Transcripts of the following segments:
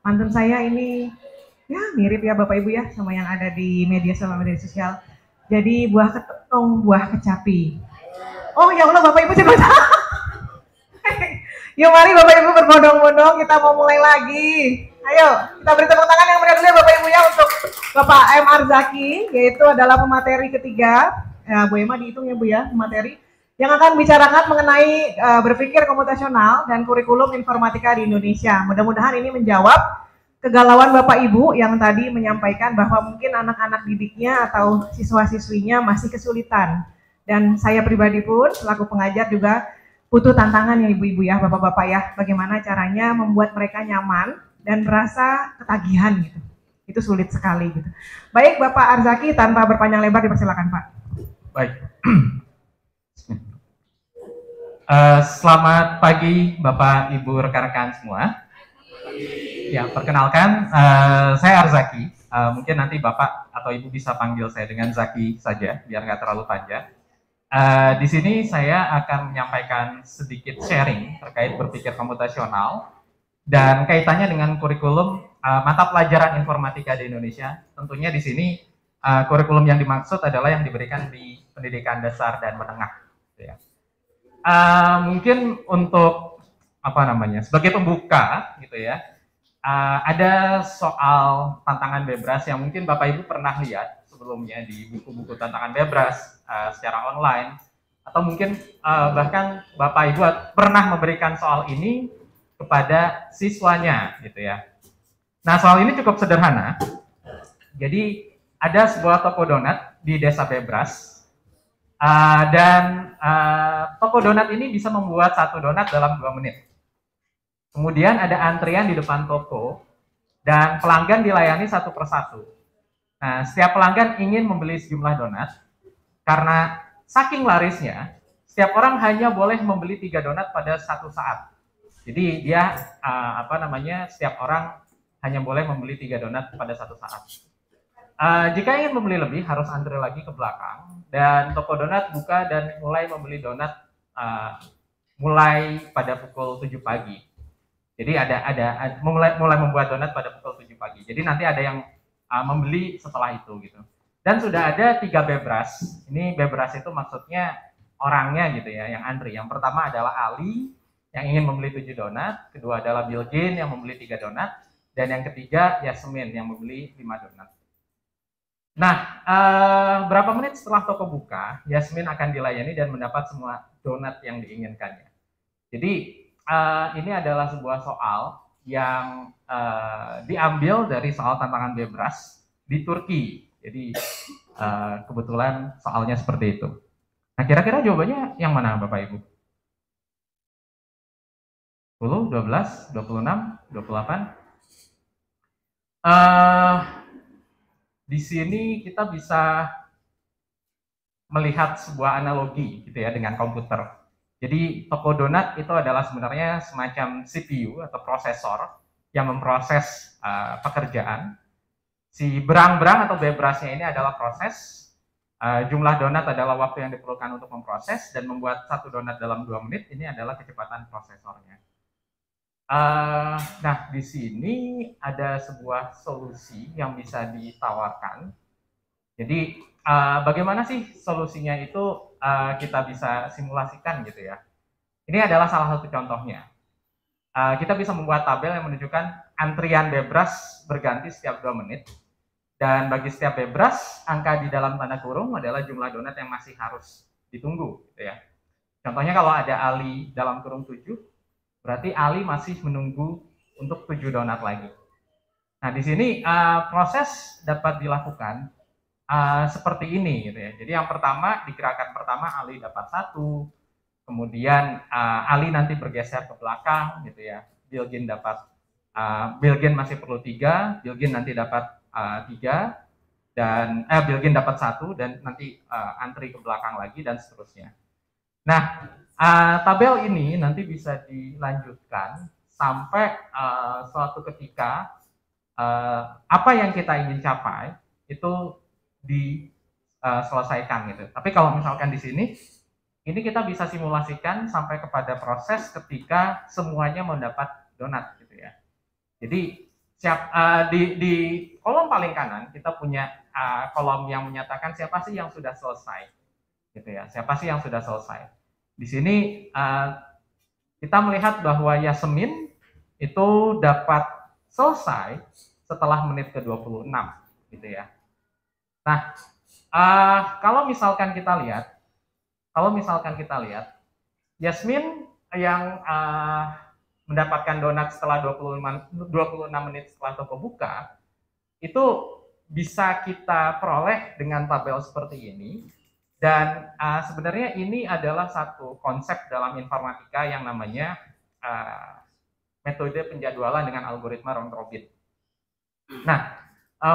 Mantun saya ini ya mirip ya Bapak Ibu ya sama yang ada di media sosial. Jadi buah ketong, buah kecapi. Oh ya Allah Bapak Ibu saya Yuk mari Bapak Ibu berbondong-bondong kita mau mulai lagi. Ayo kita beri tepuk tangan yang meriah dulu ya Bapak Ibu ya untuk Bapak M. Arzaki yaitu adalah pemateri ketiga. Ya, Bu Emma dihitung ya Bu ya pemateri yang akan bicarakan mengenai berpikir komputasional dan kurikulum informatika di Indonesia. Mudah-mudahan ini menjawab kegalauan Bapak Ibu yang tadi menyampaikan bahwa mungkin anak-anak didiknya atau siswa-siswinya masih kesulitan. Dan saya pribadi pun selaku pengajar juga butuh tantangan ya ibu-ibu ya, bapak-bapak ya, bagaimana caranya membuat mereka nyaman dan merasa ketagihan gitu. Itu sulit sekali gitu. Baik Bapak Arzaki, tanpa berpanjang lebar dipersilakan Pak. Baik. Selamat pagi Bapak Ibu rekan-rekan semua. Ya, perkenalkan saya Arzaki. Mungkin nanti Bapak atau Ibu bisa panggil saya dengan Zaki saja, biar nggak terlalu panjang. Di sini saya akan menyampaikan sedikit sharing terkait berpikir komputasional dan kaitannya dengan kurikulum mata pelajaran informatika di Indonesia. Tentunya di sini kurikulum yang dimaksud adalah yang diberikan di pendidikan dasar dan menengah. Ya. Mungkin untuk sebagai pembuka gitu ya, ada soal tantangan bebras yang mungkin Bapak Ibu pernah lihat sebelumnya di buku-buku tantangan bebras secara online, atau mungkin bahkan Bapak Ibu pernah memberikan soal ini kepada siswanya gitu ya. Nah, soal ini cukup sederhana. Jadi ada sebuah toko donat di Desa Bebras, dan toko donat ini bisa membuat satu donat dalam 2 menit. Kemudian ada antrian di depan toko dan pelanggan dilayani satu persatu. Nah, setiap pelanggan ingin membeli sejumlah donat. Karena saking larisnya, setiap orang hanya boleh membeli 3 donat pada satu saat. Jadi dia setiap orang hanya boleh membeli 3 donat pada satu saat. Jika ingin membeli lebih harus antri lagi ke belakang dan toko donat buka dan mulai membeli donat mulai pada pukul 7 pagi. Jadi ada mulai membuat donat pada pukul 7 pagi. Jadi nanti ada yang membeli setelah itu gitu. Dan sudah ada 3 bebras. Ini bebras itu maksudnya orangnya gitu ya yang antri. Yang pertama adalah Ali yang ingin membeli 7 donat, kedua adalah Bilgin yang membeli 3 donat, dan yang ketiga Yasmin yang membeli 5 donat. Nah, berapa menit setelah toko buka, Yasmin akan dilayani dan mendapat semua donat yang diinginkannya. Jadi ini adalah sebuah soal yang diambil dari soal tantangan bebras di Turki. Jadi kebetulan soalnya seperti itu. Nah, kira-kira jawabannya yang mana Bapak Ibu? 10, 12, 26, 28? Di sini kita bisa melihat sebuah analogi gitu ya dengan komputer. Jadi toko donat itu adalah sebenarnya semacam CPU atau prosesor yang memproses pekerjaan. Si berang-berang atau bebrasnya ini adalah proses. Jumlah donat adalah waktu yang diperlukan untuk memproses, dan membuat satu donat dalam 2 menit ini adalah kecepatan prosesornya. Nah, di sini ada sebuah solusi yang bisa ditawarkan. Jadi bagaimana sih solusinya itu kita bisa simulasikan gitu ya. Ini adalah salah satu contohnya. Kita bisa membuat tabel yang menunjukkan antrian bebras berganti setiap 2 menit. Dan bagi setiap bebras, angka di dalam tanda kurung adalah jumlah donat yang masih harus ditunggu gitu ya. Contohnya kalau ada Ali dalam kurung 7, berarti Ali masih menunggu untuk 7 donat lagi. Nah, di sini proses dapat dilakukan seperti ini gitu ya. Jadi yang pertama, di gerakan pertama Ali dapat 1, kemudian Ali nanti bergeser ke belakang gitu ya. Bilgin masih perlu 3, Bilgin nanti dapat 3, dan Bilgin dapat 1, dan nanti antri ke belakang lagi dan seterusnya. Nah, tabel ini nanti bisa dilanjutkan sampai suatu ketika apa yang kita ingin capai itu diselesaikan gitu. Tapi kalau misalkan di sini, ini kita bisa simulasikan sampai kepada proses ketika semuanya mendapat donat gitu ya. Jadi di kolom paling kanan kita punya kolom yang menyatakan siapa sih yang sudah selesai, gitu ya. Siapa sih yang sudah selesai? Di sini kita melihat bahwa Yasmin itu dapat selesai setelah menit ke-26, gitu ya. Nah, kalau misalkan kita lihat, Yasmin yang mendapatkan donat setelah 26 menit setelah toko buka, itu bisa kita peroleh dengan tabel seperti ini. Dan sebenarnya ini adalah satu konsep dalam informatika yang namanya metode penjadwalan dengan algoritma round robin. Nah,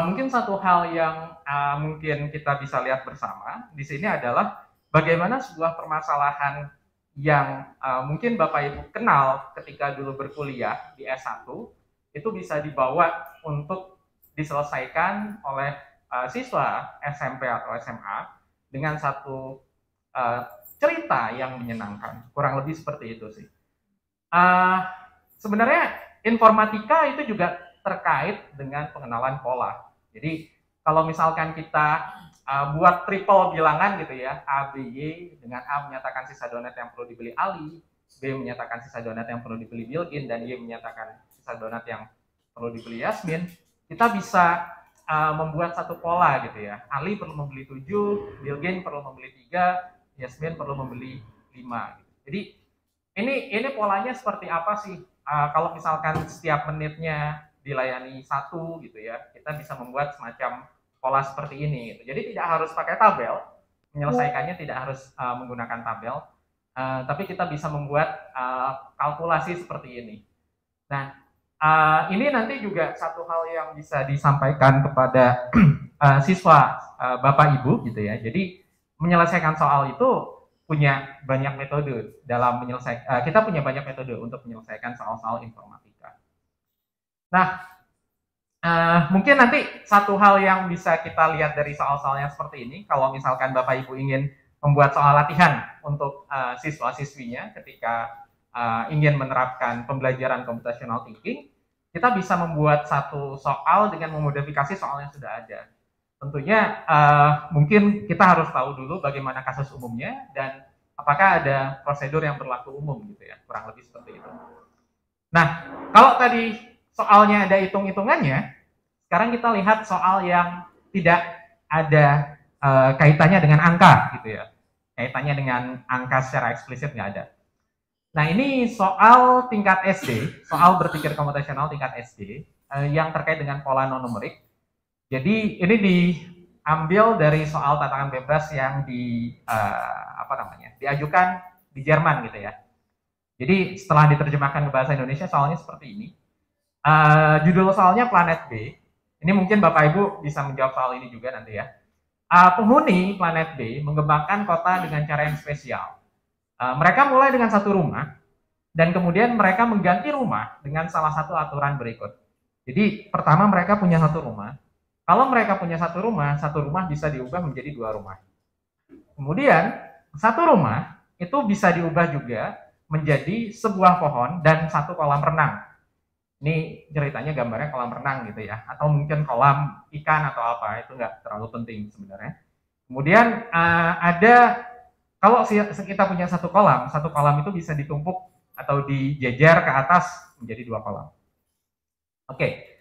mungkin satu hal yang mungkin kita bisa lihat bersama di sini adalah bagaimana sebuah permasalahan yang mungkin Bapak Ibu kenal ketika dulu berkuliah di S1 itu bisa dibawa untuk diselesaikan oleh siswa SMP atau SMA dengan satu cerita yang menyenangkan, kurang lebih seperti itu sih. Sebenarnya informatika itu juga terkait dengan pengenalan pola. Jadi kalau misalkan kita buat triple bilangan gitu ya, A, B, Y, dengan A menyatakan sisa donat yang perlu dibeli Ali, B menyatakan sisa donat yang perlu dibeli Bilgin, dan Y menyatakan sisa donat yang perlu dibeli Yasmin, kita bisa membuat satu pola gitu ya. Ali perlu membeli 7, Bilgin perlu membeli 3, Yasmin perlu membeli 5. Jadi ini polanya seperti apa sih? Kalau misalkan setiap menitnya dilayani 1 gitu ya, kita bisa membuat semacam pola seperti ini gitu. Jadi tidak harus pakai tabel, menyelesaikannya tidak harus menggunakan tabel, tapi kita bisa membuat kalkulasi seperti ini. Nah, ini nanti juga satu hal yang bisa disampaikan kepada siswa Bapak Ibu gitu ya. Jadi menyelesaikan soal itu punya banyak metode dalam menyelesaikan. Kita punya banyak metode untuk menyelesaikan soal-soal informatika. Nah, mungkin nanti satu hal yang bisa kita lihat dari soal-soal yang seperti ini, kalau misalkan Bapak Ibu ingin membuat soal latihan untuk siswa-siswinya ketika ingin menerapkan pembelajaran computational thinking, kita bisa membuat satu soal dengan memodifikasi soal yang sudah ada. Tentunya mungkin kita harus tahu dulu bagaimana kasus umumnya dan apakah ada prosedur yang berlaku umum gitu ya, kurang lebih seperti itu. Nah, kalau tadi soalnya ada hitung-hitungannya, sekarang kita lihat soal yang tidak ada kaitannya dengan angka gitu ya. Kaitannya dengan angka secara eksplisit nggak ada. Nah, ini soal tingkat SD, soal berpikir komputasional tingkat SD yang terkait dengan pola non-numerik. Jadi ini diambil dari soal tantangan bebas yang diajukan di Jerman gitu ya. Jadi setelah diterjemahkan ke bahasa Indonesia, soalnya seperti ini. Judul soalnya Planet B. Ini mungkin Bapak Ibu bisa menjawab soal ini juga nanti ya. Penghuni planet B mengembangkan kota dengan cara yang spesial. Mereka mulai dengan satu rumah, dan kemudian mereka mengganti rumah dengan salah satu aturan berikut. Jadi pertama mereka punya satu rumah. Kalau mereka punya satu rumah bisa diubah menjadi 2 rumah. Kemudian satu rumah itu bisa diubah juga menjadi sebuah pohon dan 1 kolam renang. Ini ceritanya gambarnya kolam renang gitu ya, atau mungkin kolam ikan atau apa, itu nggak terlalu penting sebenarnya. Kemudian kalau kita punya satu kolam itu bisa ditumpuk atau dijejer ke atas menjadi 2 kolam. Oke,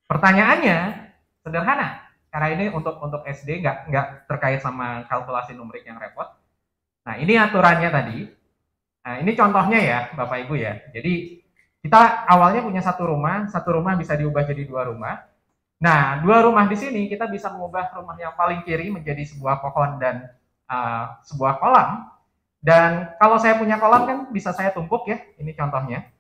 pertanyaannya sederhana, karena ini untuk SD nggak terkait sama kalkulasi numerik yang repot. Nah, ini aturannya tadi. Nah, ini contohnya ya, Bapak Ibu ya. Jadi kita awalnya punya satu rumah bisa diubah jadi 2 rumah. Nah, 2 rumah di sini kita bisa mengubah rumah yang paling kiri menjadi sebuah pohon dan sebuah kolam. Dan kalau saya punya kolam kan bisa saya tumpuk ya, ini contohnya.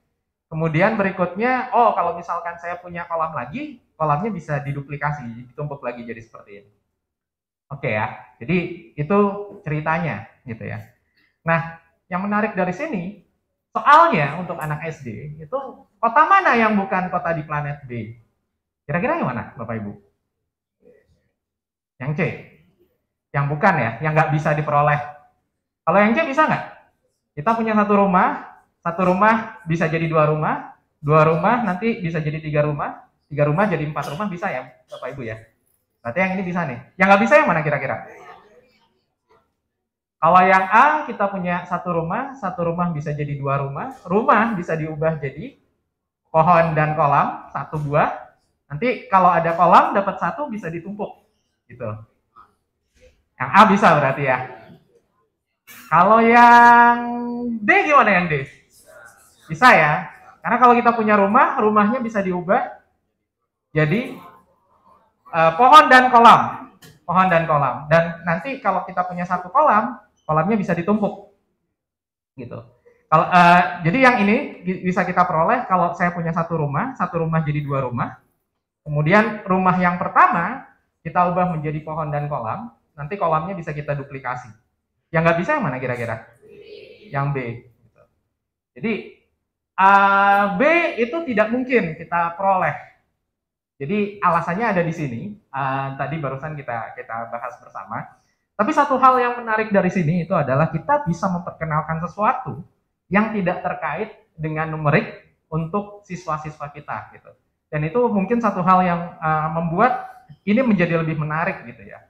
Kemudian berikutnya, kalau misalkan saya punya kolam lagi, kolamnya bisa diduplikasi, ditumpuk lagi jadi seperti ini. Oke ya, jadi itu ceritanya gitu ya. Nah, yang menarik dari sini, soalnya untuk anak SD, itu kota mana yang bukan kota di planet B? Kira-kira yang mana Bapak Ibu? Yang C? Yang bukan ya, yang nggak bisa diperoleh. Kalau yang C bisa nggak? Kita punya satu rumah bisa jadi 2 rumah, 2 rumah nanti bisa jadi 3 rumah, 3 rumah jadi 4 rumah bisa ya Bapak Ibu ya. Berarti yang ini bisa nih. Yang nggak bisa yang mana kira-kira? Kalau yang A kita punya satu rumah bisa jadi 2 rumah bisa diubah jadi pohon dan kolam, 1 buah. Nanti kalau ada kolam dapat 1 bisa ditumpuk, gitu. Yang A bisa berarti ya. Kalau yang D gimana yang D? Bisa ya. Karena kalau kita punya rumahnya bisa diubah jadi pohon dan kolam. Pohon dan kolam. Dan nanti kalau kita punya 1 kolamnya bisa ditumpuk. Gitu. Kalau jadi yang ini bisa kita peroleh kalau saya punya 1 rumah jadi 2 rumah. Kemudian rumah yang pertama kita ubah menjadi pohon dan kolam, nanti kolamnya bisa kita duplikasi. Yang nggak bisa yang mana kira-kira? Yang B. Gitu. Jadi B itu tidak mungkin kita peroleh. Jadi alasannya ada di sini. Tadi barusan kita bahas bersama. Tapi satu hal yang menarik dari sini itu adalah kita bisa memperkenalkan sesuatu yang tidak terkait dengan numerik untuk siswa-siswa kita gitu. Dan itu mungkin satu hal yang membuat ini menjadi lebih menarik gitu ya.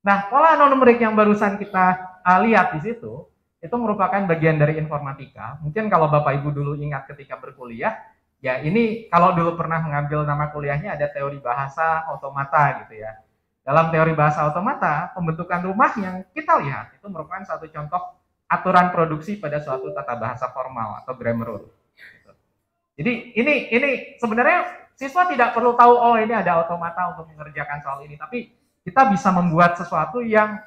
Nah, pola non-numerik yang barusan kita lihat di situ, itu merupakan bagian dari informatika. Mungkin kalau Bapak Ibu dulu ingat ketika berkuliah, ya ini kalau dulu pernah mengambil nama kuliahnya ada teori bahasa otomata gitu ya. Dalam teori bahasa otomata, pembentukan rumah yang kita lihat itu merupakan satu contoh aturan produksi pada suatu tata bahasa formal atau grammar rule. Gitu. Jadi ini sebenarnya siswa tidak perlu tahu oh ini ada otomata untuk mengerjakan soal ini, tapi kita bisa membuat sesuatu yang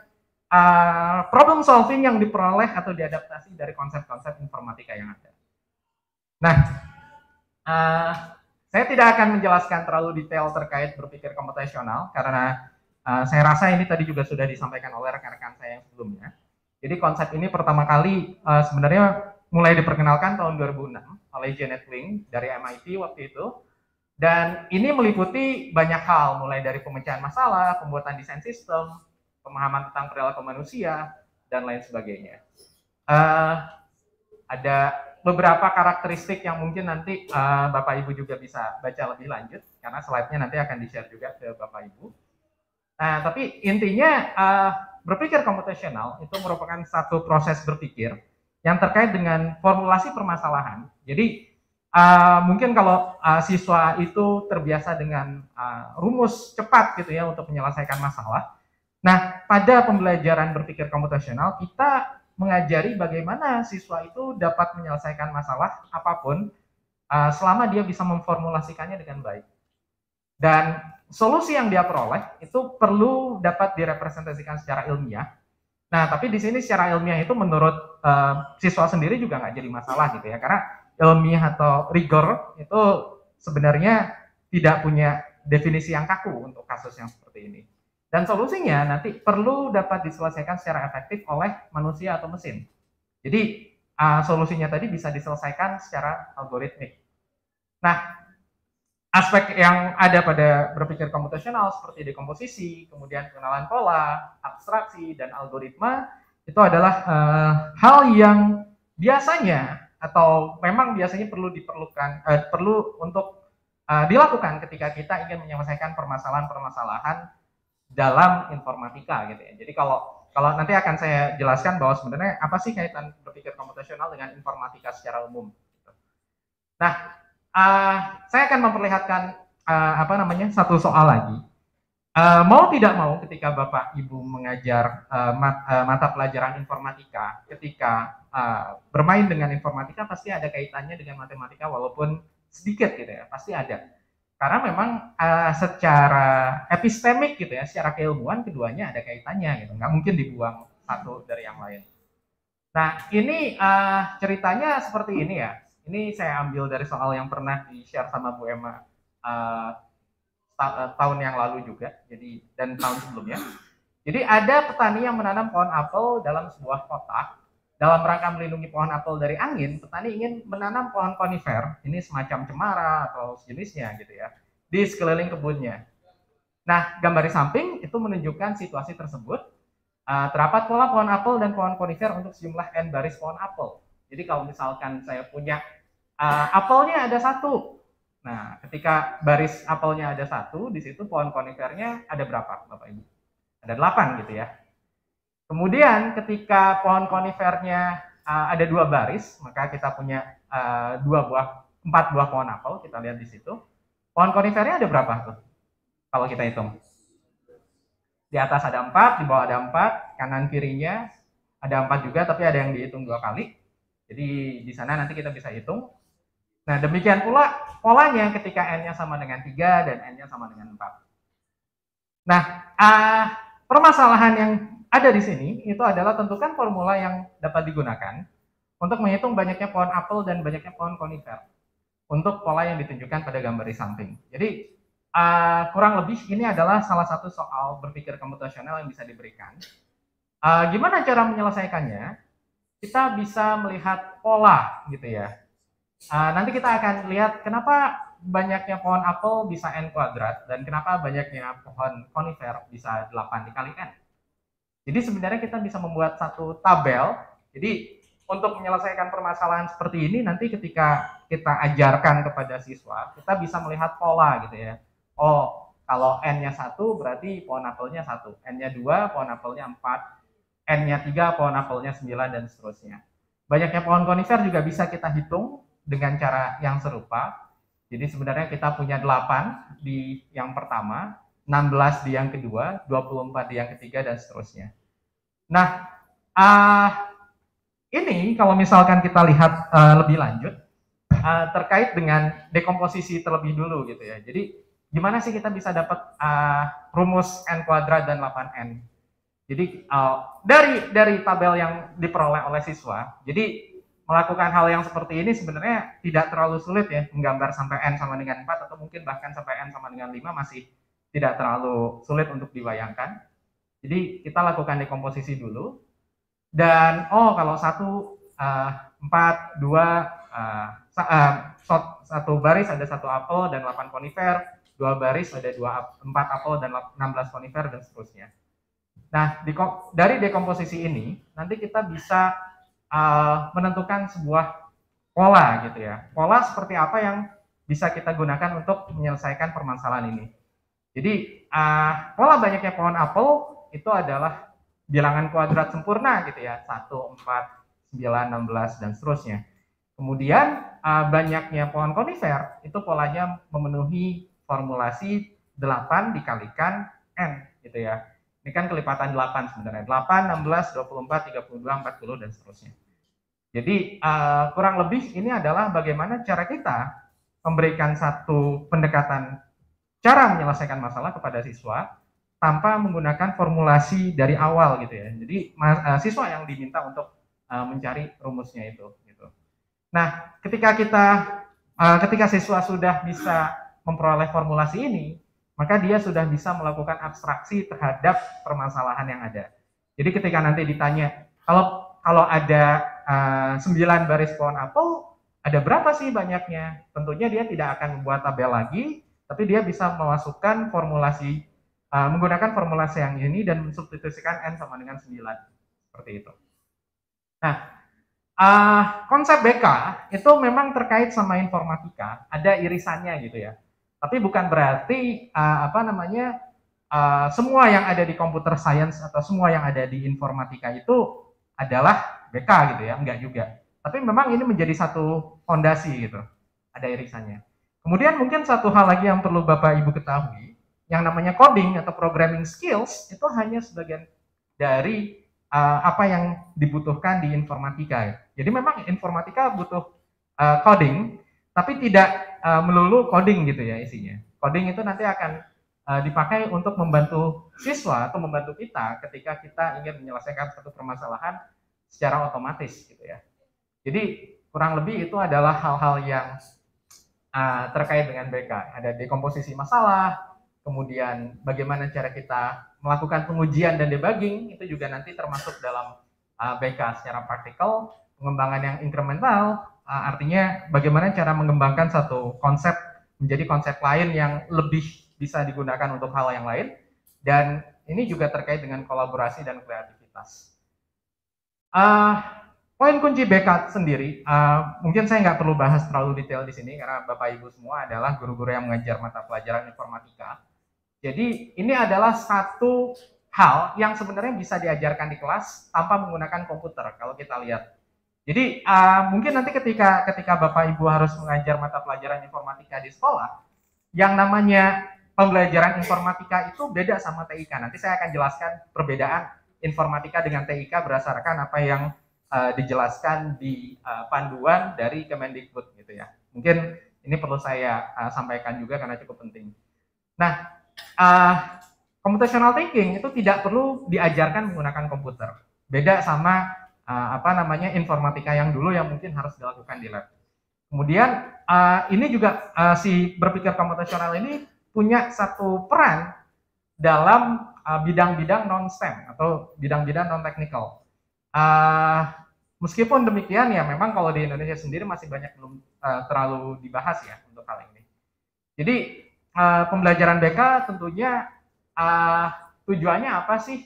problem solving yang diperoleh atau diadaptasi dari konsep-konsep informatika yang ada. Nah, saya tidak akan menjelaskan terlalu detail terkait berpikir komputasional karena saya rasa ini tadi juga sudah disampaikan oleh rekan-rekan saya yang sebelumnya. Jadi konsep ini pertama kali sebenarnya mulai diperkenalkan tahun 2006 oleh Janet Wing dari MIT waktu itu. Dan ini meliputi banyak hal, mulai dari pemecahan masalah, pembuatan desain sistem, pemahaman tentang perilaku manusia, dan lain sebagainya. Ada beberapa karakteristik yang mungkin nanti Bapak Ibu juga bisa baca lebih lanjut, karena slide-nya nanti akan di-share juga ke Bapak Ibu. Nah, tapi intinya berpikir komputasional itu merupakan satu proses berpikir yang terkait dengan formulasi permasalahan. Jadi mungkin kalau siswa itu terbiasa dengan rumus cepat gitu ya untuk menyelesaikan masalah. Nah, pada pembelajaran berpikir komputasional kita mengajari bagaimana siswa itu dapat menyelesaikan masalah apapun selama dia bisa memformulasikannya dengan baik. Dan solusi yang dia peroleh itu perlu dapat direpresentasikan secara ilmiah. Nah, tapi di sini secara ilmiah itu menurut siswa sendiri juga nggak jadi masalah gitu ya, karena ilmiah atau rigor itu sebenarnya tidak punya definisi yang kaku untuk kasus yang seperti ini. Dan solusinya nanti perlu dapat diselesaikan secara efektif oleh manusia atau mesin. Jadi solusinya tadi bisa diselesaikan secara algoritmik. Nah, aspek yang ada pada berpikir komputasional seperti dekomposisi, kemudian pengenalan pola, abstraksi, dan algoritma itu adalah hal yang biasanya atau memang biasanya perlu untuk dilakukan ketika kita ingin menyelesaikan permasalahan-permasalahan dalam informatika gitu ya. Jadi kalau nanti akan saya jelaskan bahwa sebenarnya apa sih kaitan berpikir komputasional dengan informatika secara umum. Gitu. Nah, saya akan memperlihatkan satu soal lagi. Mau tidak mau ketika Bapak Ibu mengajar mata pelajaran informatika, ketika bermain dengan informatika pasti ada kaitannya dengan matematika walaupun sedikit gitu ya, pasti ada. Karena memang secara epistemik gitu ya, secara keilmuan keduanya ada kaitannya gitu, nggak mungkin dibuang satu dari yang lain. Nah ini ceritanya seperti ini ya. Ini saya ambil dari soal yang pernah di-share sama Bu Emma tahun yang lalu juga, jadi dan tahun sebelumnya. Jadi ada petani yang menanam pohon apel dalam sebuah kotak. Dalam rangka melindungi pohon apel dari angin, petani ingin menanam pohon konifer, ini semacam cemara atau sejenisnya gitu ya, di sekeliling kebunnya. Nah, gambar di samping itu menunjukkan situasi tersebut. Terdapat pola pohon apel dan pohon konifer untuk sejumlah n baris pohon apel. Jadi kalau misalkan saya punya apelnya ada 1, Nah, ketika baris apelnya ada 1, di situ pohon konifernya ada berapa, Bapak Ibu? Ada 8 gitu ya. Kemudian ketika pohon konifernya ada 2 baris, maka kita punya 4 buah pohon apel, kita lihat di situ. Pohon konifernya ada berapa tuh? Kalau kita hitung. Di atas ada 4, di bawah ada 4, kanan kirinya ada 4 juga, tapi ada yang dihitung 2 kali. Jadi di sana nanti kita bisa hitung. Nah, demikian pula polanya ketika N-nya sama dengan 3 dan N-nya sama dengan 4. Nah, permasalahan yang ada di sini itu adalah tentukan formula yang dapat digunakan untuk menghitung banyaknya pohon apel dan banyaknya pohon konifer untuk pola yang ditunjukkan pada gambar di samping. Jadi kurang lebih ini adalah salah satu soal berpikir komputasional yang bisa diberikan. Gimana cara menyelesaikannya? Kita bisa melihat pola gitu ya. Nanti kita akan lihat kenapa banyaknya pohon apel bisa N kuadrat dan kenapa banyaknya pohon konifer bisa 8 dikali N. Jadi sebenarnya kita bisa membuat satu tabel. Jadi untuk menyelesaikan permasalahan seperti ini nanti ketika kita ajarkan kepada siswa, kita bisa melihat pola gitu ya. Oh, kalau N-nya 1 berarti pohon apelnya 1, N-nya 2 pohon apelnya 4, N-nya 3 pohon apelnya 9 dan seterusnya. Banyaknya pohon konifer juga bisa kita hitung dengan cara yang serupa. Jadi sebenarnya kita punya 8 di yang pertama, 16 di yang kedua, 24 di yang ketiga, dan seterusnya. Nah, ini kalau misalkan kita lihat lebih lanjut, terkait dengan dekomposisi terlebih dulu gitu ya. Jadi, gimana sih kita bisa dapat rumus N kuadrat dan 8N? Jadi, dari tabel yang diperoleh oleh siswa, jadi melakukan hal yang seperti ini sebenarnya tidak terlalu sulit ya, menggambar sampai N sama dengan 4 atau mungkin bahkan sampai N sama dengan 5 masih tidak terlalu sulit untuk dibayangkan. Jadi kita lakukan dekomposisi dulu. Dan kalau 4, 2, satu baris ada 1 apel dan 8 konifer, 2 baris ada 4 apel dan 16 konifer dan seterusnya. Nah, dari dekomposisi ini nanti kita bisa menentukan sebuah pola gitu ya. Pola seperti apa yang bisa kita gunakan untuk menyelesaikan permasalahan ini. Jadi pola banyaknya pohon apel itu adalah bilangan kuadrat sempurna gitu ya, 1, 4, 9, 16 dan seterusnya. Kemudian banyaknya pohon konifer itu polanya memenuhi formulasi 8 dikalikan N gitu ya. Ini kan kelipatan 8 sebenarnya. 8, 16, 24, 32, 40 dan seterusnya. Jadi kurang lebih ini adalah bagaimana cara kita memberikan satu pendekatan cara menyelesaikan masalah kepada siswa tanpa menggunakan formulasi dari awal gitu ya. Jadi siswa yang diminta untuk mencari rumusnya itu. Gitu. Nah, ketika siswa sudah bisa memperoleh formulasi ini, maka dia sudah bisa melakukan abstraksi terhadap permasalahan yang ada. Jadi ketika nanti ditanya, kalau ada 9 baris pohon apel, ada berapa sih banyaknya? Tentunya dia tidak akan membuat tabel lagi, tapi dia bisa memasukkan formulasi, menggunakan formulasi yang ini dan mensubstitusikan N sama dengan 9. Seperti itu. Nah, konsep BK itu memang terkait sama informatika, ada irisannya gitu ya. Tapi bukan berarti semua yang ada di computer science atau semua yang ada di informatika itu adalah BK gitu ya, enggak juga. Tapi memang ini menjadi satu fondasi gitu, ada irisannya. Kemudian mungkin satu hal lagi yang perlu Bapak Ibu ketahui, yang namanya coding atau programming skills itu hanya sebagian dari apa yang dibutuhkan di informatika. Jadi memang informatika butuh coding, tapi tidak melulu coding gitu ya isinya. Coding itu nanti akan dipakai untuk membantu siswa atau membantu kita ketika kita ingin menyelesaikan satu permasalahan secara otomatis gitu ya. Jadi kurang lebih itu adalah hal-hal yang terkait dengan BK. Ada dekomposisi masalah, kemudian bagaimana cara kita melakukan pengujian dan debugging, itu juga nanti termasuk dalam BK secara praktikal. Pengembangan yang incremental, artinya bagaimana cara mengembangkan satu konsep menjadi konsep lain yang lebih bisa digunakan untuk hal yang lain, dan ini juga terkait dengan kolaborasi dan kreativitas. Poin kunci BK sendiri, mungkin saya nggak perlu bahas terlalu detail di sini karena Bapak Ibu semua adalah guru-guru yang mengajar mata pelajaran informatika. Jadi ini adalah satu hal yang sebenarnya bisa diajarkan di kelas tanpa menggunakan komputer kalau kita lihat. Jadi mungkin nanti ketika Bapak Ibu harus mengajar mata pelajaran informatika di sekolah, yang namanya pembelajaran informatika itu beda sama TIK. Nanti saya akan jelaskan perbedaan informatika dengan TIK berdasarkan apa yang dijelaskan di panduan dari Kemendikbud gitu ya. Mungkin ini perlu saya sampaikan juga karena cukup penting. Nah, computational thinking itu tidak perlu diajarkan menggunakan komputer. Beda sama informatika yang dulu yang mungkin harus dilakukan di lab. Kemudian ini juga si berpikir komputasional ini punya satu peran dalam bidang-bidang non-STEM atau bidang-bidang non-technical. Meskipun demikian ya memang kalau di Indonesia sendiri masih banyak belum terlalu dibahas ya untuk hal ini. Jadi pembelajaran BK tentunya tujuannya apa sih?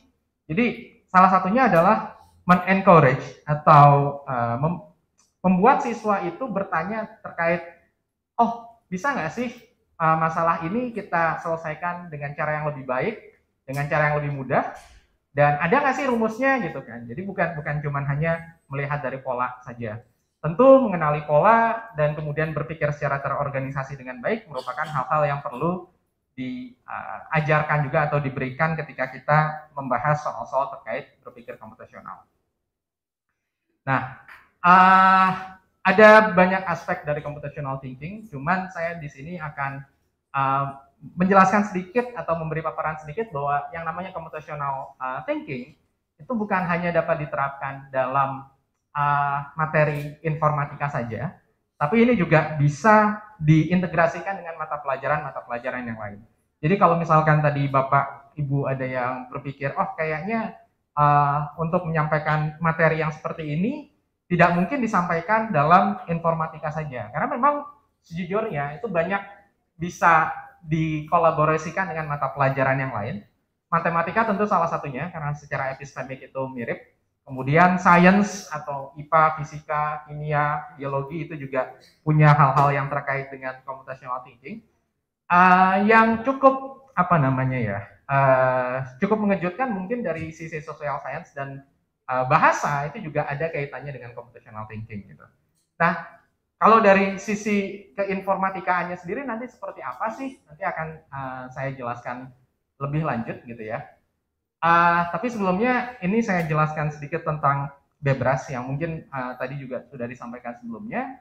Jadi salah satunya adalah men-encourage atau membuat siswa itu bertanya terkait, oh bisa nggak sih masalah ini kita selesaikan dengan cara yang lebih baik, dengan cara yang lebih mudah, dan ada nggak sih rumusnya gitu kan. Jadi bukan cuma hanya melihat dari pola saja. Tentu mengenali pola dan kemudian berpikir secara terorganisasi dengan baik merupakan hal-hal yang perlu diajarkan juga atau diberikan ketika kita membahas soal-soal terkait berpikir komputasional. Nah, ada banyak aspek dari computational thinking, cuman saya di sini akan menjelaskan sedikit atau memberi paparan sedikit bahwa yang namanya computational thinking itu bukan hanya dapat diterapkan dalam materi informatika saja, tapi ini juga bisa diintegrasikan dengan mata pelajaran yang lain. Jadi kalau misalkan tadi Bapak Ibu ada yang berpikir, oh kayaknya untuk menyampaikan materi yang seperti ini tidak mungkin disampaikan dalam informatika saja, karena memang sejujurnya itu banyak bisa dikolaborasikan dengan mata pelajaran yang lain. Matematika tentu salah satunya karena secara epistemik itu mirip. Kemudian sains atau IPA, fisika, kimia, biologi itu juga punya hal-hal yang terkait dengan computational thinking. Yang cukup cukup mengejutkan mungkin dari sisi social science dan bahasa itu juga ada kaitannya dengan computational thinking gitu. Nah, kalau dari sisi keinformatikaannya sendiri nanti seperti apa sih? Nanti akan saya jelaskan lebih lanjut gitu ya. Tapi sebelumnya ini saya jelaskan sedikit tentang Bebras yang mungkin tadi juga sudah disampaikan sebelumnya.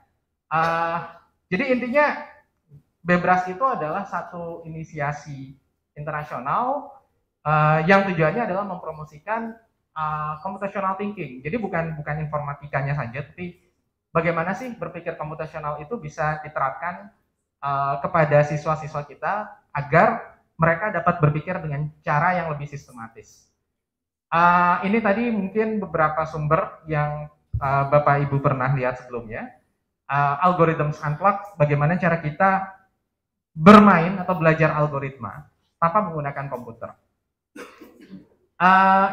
Jadi intinya Bebras itu adalah satu inisiasi internasional yang tujuannya adalah mempromosikan computational thinking. Jadi bukan informatikanya saja, tapi bagaimana sih berpikir komputasional itu bisa diterapkan kepada siswa-siswa kita agar mereka dapat berpikir dengan cara yang lebih sistematis. Ini tadi mungkin beberapa sumber yang Bapak Ibu pernah lihat sebelumnya. Algorithms Unplugged, bagaimana cara kita bermain atau belajar algoritma tanpa menggunakan komputer.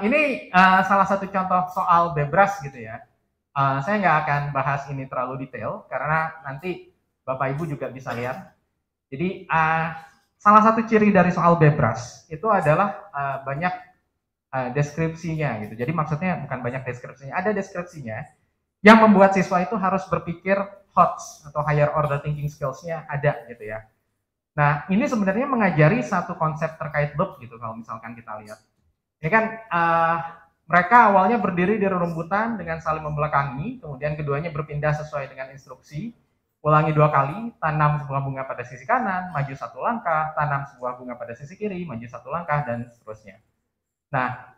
Ini salah satu contoh soal Bebras gitu ya. Saya nggak akan bahas ini terlalu detail karena nanti Bapak Ibu juga bisa lihat. Jadi salah satu ciri dari soal Bebras itu adalah banyak deskripsinya gitu. Jadi maksudnya bukan banyak deskripsinya, ada deskripsinya yang membuat siswa itu harus berpikir HOTS atau higher order thinking skills-nya ada gitu ya. Nah, ini sebenarnya mengajari satu konsep terkait loop gitu kalau misalkan kita lihat. Ini kan mereka awalnya berdiri di rerumputan dengan saling membelakangi, kemudian keduanya berpindah sesuai dengan instruksi. Ulangi 2 kali, tanam sebuah bunga pada sisi kanan, maju 1 langkah, tanam sebuah bunga pada sisi kiri, maju 1 langkah, dan seterusnya. Nah,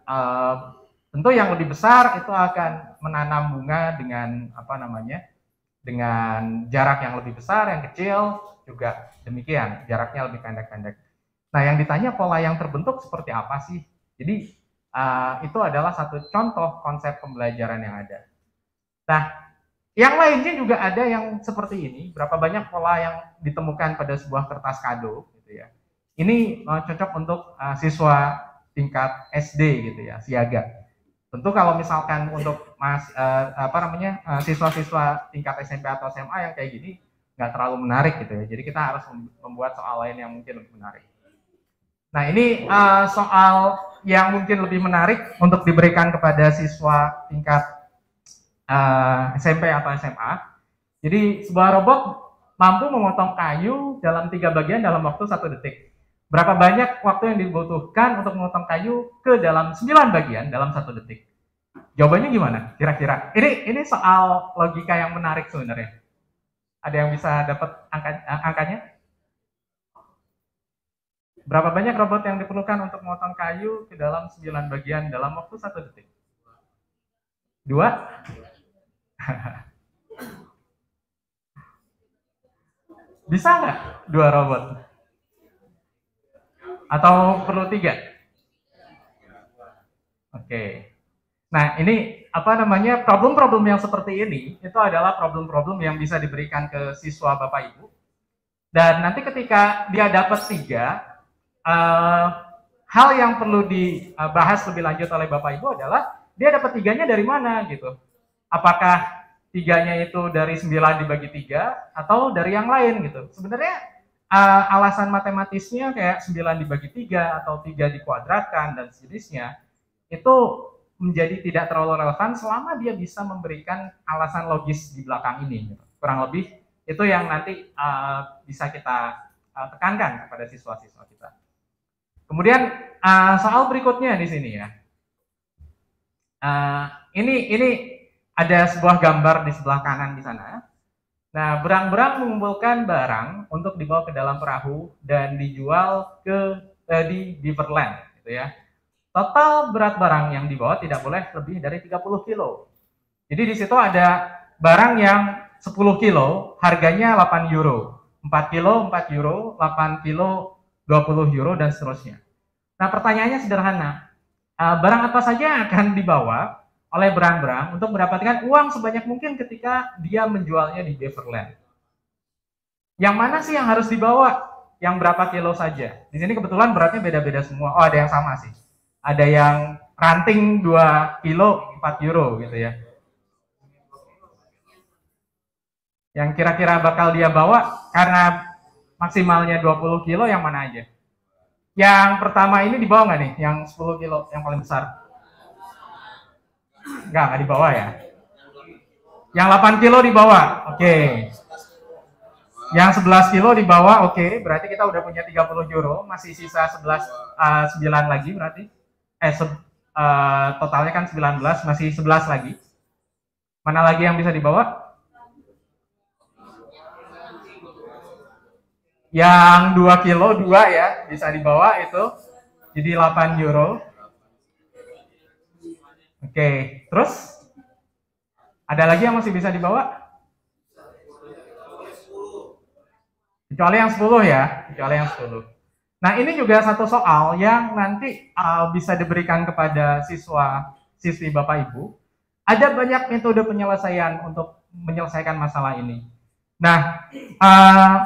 tentu yang lebih besar itu akan menanam bunga dengan dengan jarak yang lebih besar, yang kecil juga demikian, jaraknya lebih pendek-pendek. Nah, yang ditanya pola yang terbentuk seperti apa sih? Jadi itu adalah satu contoh konsep pembelajaran yang ada. Nah, yang lainnya juga ada yang seperti ini. Berapa banyak pola yang ditemukan pada sebuah kertas kado, gitu ya. Ini cocok untuk siswa tingkat SD, gitu ya, siaga. Tentu kalau misalkan untuk siswa-siswa tingkat SMP atau SMA yang kayak gini nggak terlalu menarik gitu ya. Jadi kita harus membuat soal lain yang mungkin lebih menarik. Nah ini soal yang mungkin lebih menarik untuk diberikan kepada siswa tingkat SMP atau SMA. Jadi sebuah robot mampu memotong kayu dalam 3 bagian dalam waktu 1 detik. Berapa banyak waktu yang dibutuhkan untuk memotong kayu ke dalam 9 bagian dalam 1 detik? Jawabannya gimana kira-kira? Ini soal logika yang menarik sebenarnya. Ada yang bisa dapat angkanya? Berapa banyak robot yang diperlukan untuk memotong kayu ke dalam 9 bagian dalam waktu 1 detik? 2? Bisa nggak 2 robot? Atau perlu 3? Oke. Nah ini problem-problem yang seperti ini itu adalah problem-problem yang bisa diberikan ke siswa Bapak Ibu. Dan nanti ketika dia dapat 3, hal yang perlu dibahas lebih lanjut oleh Bapak Ibu adalah dia dapat 3-nya dari mana gitu. Apakah 3-nya itu dari 9 dibagi 3 atau dari yang lain gitu. Sebenarnya alasan matematisnya kayak 9 dibagi 3 atau 3 dikuadratkan dan sejenisnya itu menjadi tidak terlalu relevan selama dia bisa memberikan alasan logis di belakang ini gitu. Kurang lebih itu yang nanti bisa kita tekankan kepada siswa-siswa kita. Kemudian soal berikutnya di sini ya. Ini ada sebuah gambar di sebelah kanan di sana. Nah, berang-berang mengumpulkan barang untuk dibawa ke dalam perahu dan dijual di Beaverland, gitu ya. Total berat barang yang dibawa tidak boleh lebih dari 30 kilo. Jadi di situ ada barang yang 10 kilo, harganya 8 euro. 4 kilo, 4 euro, 8 kilo, 20 euro, dan seterusnya. Nah, pertanyaannya sederhana. Barang apa saja yang akan dibawa oleh berang-berang untuk mendapatkan uang sebanyak mungkin ketika dia menjualnya di Beaverland? Yang mana sih yang harus dibawa? Yang berapa kilo saja? Di sini kebetulan beratnya beda-beda semua. Oh, ada yang sama sih. Ada yang ranting 2 kilo, 4 euro gitu ya. Yang kira-kira bakal dia bawa karena maksimalnya 20 kilo yang mana aja? Yang pertama ini dibawa nggak nih? Yang 10 kilo, yang paling besar? Nggak dibawa ya? Yang 8 kilo dibawa, oke. Yang 11 kilo dibawa, oke. Berarti kita udah punya 30 euro, masih sisa 9 lagi berarti. Totalnya kan 19, masih 11 lagi. Mana lagi yang bisa dibawa? Yang 2 kilo, 2 ya, bisa dibawa itu. Jadi 8 euro. Oke, terus? Ada lagi yang masih bisa dibawa? Kecuali yang 10 ya, kecuali yang 10. Nah, ini juga satu soal yang nanti bisa diberikan kepada siswa-siswi Bapak Ibu. Ada banyak metode penyelesaian untuk menyelesaikan masalah ini. Nah,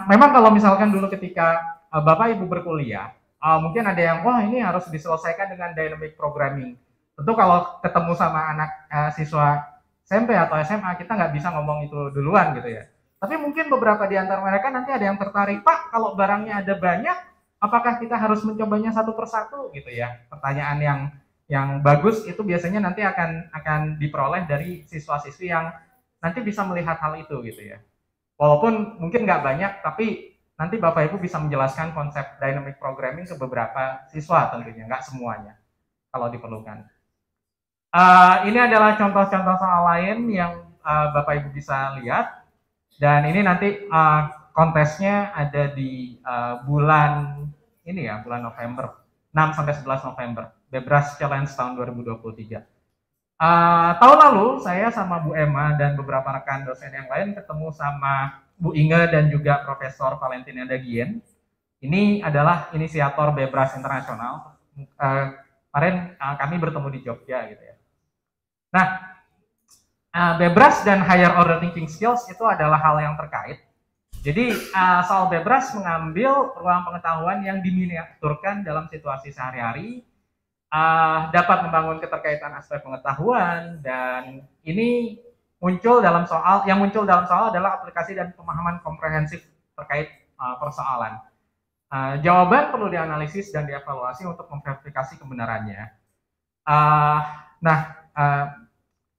memang kalau misalkan dulu ketika Bapak Ibu berkuliah, mungkin ada yang, wah ini harus diselesaikan dengan dynamic programming. Tentu kalau ketemu sama anak siswa SMP atau SMA, kita nggak bisa ngomong itu duluan gitu ya. Tapi mungkin beberapa di antara mereka nanti ada yang tertarik, Pak, kalau barangnya ada banyak, apakah kita harus mencobanya satu persatu gitu ya? Pertanyaan yang bagus itu biasanya nanti akan diperoleh dari siswa-siswi yang nanti bisa melihat hal itu gitu ya. Walaupun mungkin nggak banyak, tapi nanti Bapak Ibu bisa menjelaskan konsep dynamic programming ke beberapa siswa tentunya, nggak semuanya kalau diperlukan. Ini adalah contoh-contoh soal lain yang Bapak Ibu bisa lihat, dan ini nanti kontesnya ada di bulan November, 6 sampai 11 November, Bebras Challenge tahun 2023. Tahun lalu saya sama Bu Emma dan beberapa rekan dosen yang lain ketemu sama Bu Inge dan juga Profesor Valentina Dagien. Ini adalah inisiator Bebras Internasional. Kemarin kami bertemu di Jogja gitu ya. Nah, Bebras dan Higher Order Thinking Skills itu adalah hal yang terkait. Jadi soal Bebras mengambil ruang pengetahuan yang diminiaturkan dalam situasi sehari-hari, dapat membangun keterkaitan aspek pengetahuan, dan ini muncul dalam soal adalah aplikasi dan pemahaman komprehensif terkait persoalan. Jawaban perlu dianalisis dan dievaluasi untuk memverifikasi kebenarannya.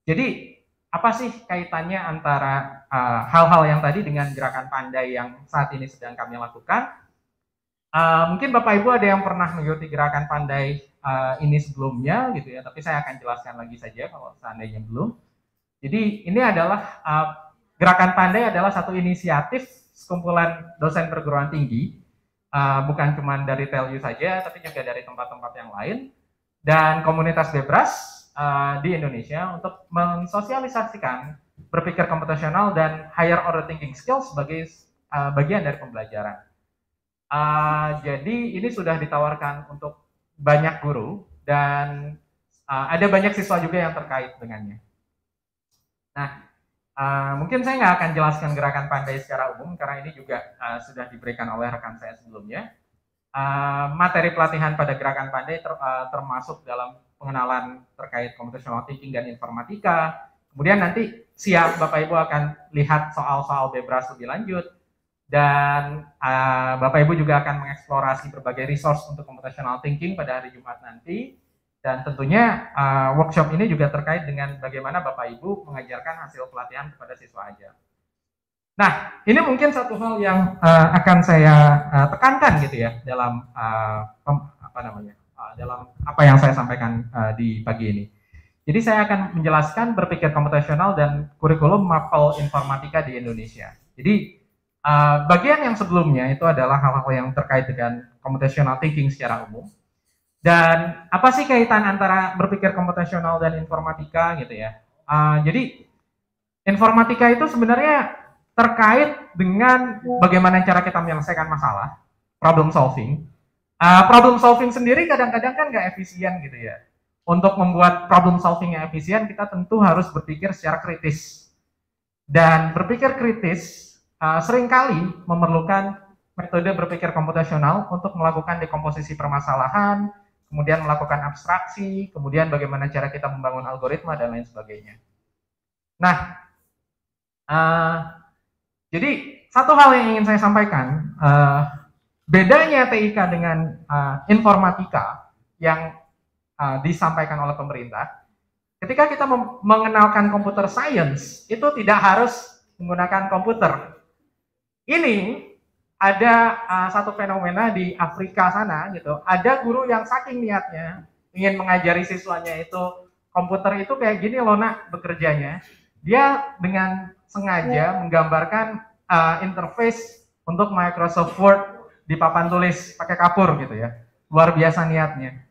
Jadi apa sih kaitannya antara hal-hal yang tadi dengan gerakan pandai yang saat ini sedang kami lakukan? Mungkin Bapak Ibu ada yang pernah mengikuti gerakan pandai ini sebelumnya gitu ya, tapi saya akan jelaskan lagi saja kalau seandainya belum. Jadi ini adalah gerakan pandai adalah satu inisiatif sekumpulan dosen perguruan tinggi, bukan cuma dari TELU saja, tapi juga dari tempat-tempat yang lain, dan komunitas Bebras di Indonesia untuk mensosialisasikan berpikir komputasional dan higher order thinking skills sebagai bagian dari pembelajaran. Jadi ini sudah ditawarkan untuk banyak guru dan ada banyak siswa juga yang terkait dengannya. Nah, mungkin saya nggak akan jelaskan gerakan pandai secara umum karena ini juga sudah diberikan oleh rekan saya sebelumnya. Materi pelatihan pada gerakan pandai termasuk dalam pengenalan terkait computational thinking dan informatika. Kemudian nanti siap Bapak Ibu akan lihat soal-soal Bebras lebih lanjut. Dan Bapak Ibu juga akan mengeksplorasi berbagai resource untuk computational thinking pada hari Jumat nanti. Dan tentunya workshop ini juga terkait dengan bagaimana Bapak Ibu mengajarkan hasil pelatihan kepada siswa ajar. Nah, ini mungkin satu hal yang akan saya tekankan gitu ya dalam dalam apa yang saya sampaikan di pagi ini. Jadi saya akan menjelaskan berpikir komputasional dan kurikulum mapel informatika di Indonesia. Jadi bagian yang sebelumnya itu adalah hal-hal yang terkait dengan computational thinking secara umum. Dan apa sih kaitan antara berpikir komputasional dan informatika gitu ya? Jadi informatika itu sebenarnya terkait dengan bagaimana cara kita menyelesaikan masalah, problem solving. Problem solving sendiri kadang-kadang kan nggak efisien gitu ya. Untuk membuat problem solving yang efisien, kita tentu harus berpikir secara kritis. Dan berpikir kritis seringkali memerlukan metode berpikir komputasional untuk melakukan dekomposisi permasalahan, kemudian melakukan abstraksi, kemudian bagaimana cara kita membangun algoritma, dan lain sebagainya. Nah, jadi satu hal yang ingin saya sampaikan, bedanya TIK dengan informatika yang disampaikan oleh pemerintah, ketika kita mengenalkan computer science, itu tidak harus menggunakan komputer. Ini ada satu fenomena di Afrika sana gitu, ada guru yang saking niatnya ingin mengajari siswanya itu komputer itu kayak gini loh nak bekerjanya, dia dengan sengaja menggambarkan interface untuk Microsoft Word di papan tulis pakai kapur gitu ya, luar biasa niatnya.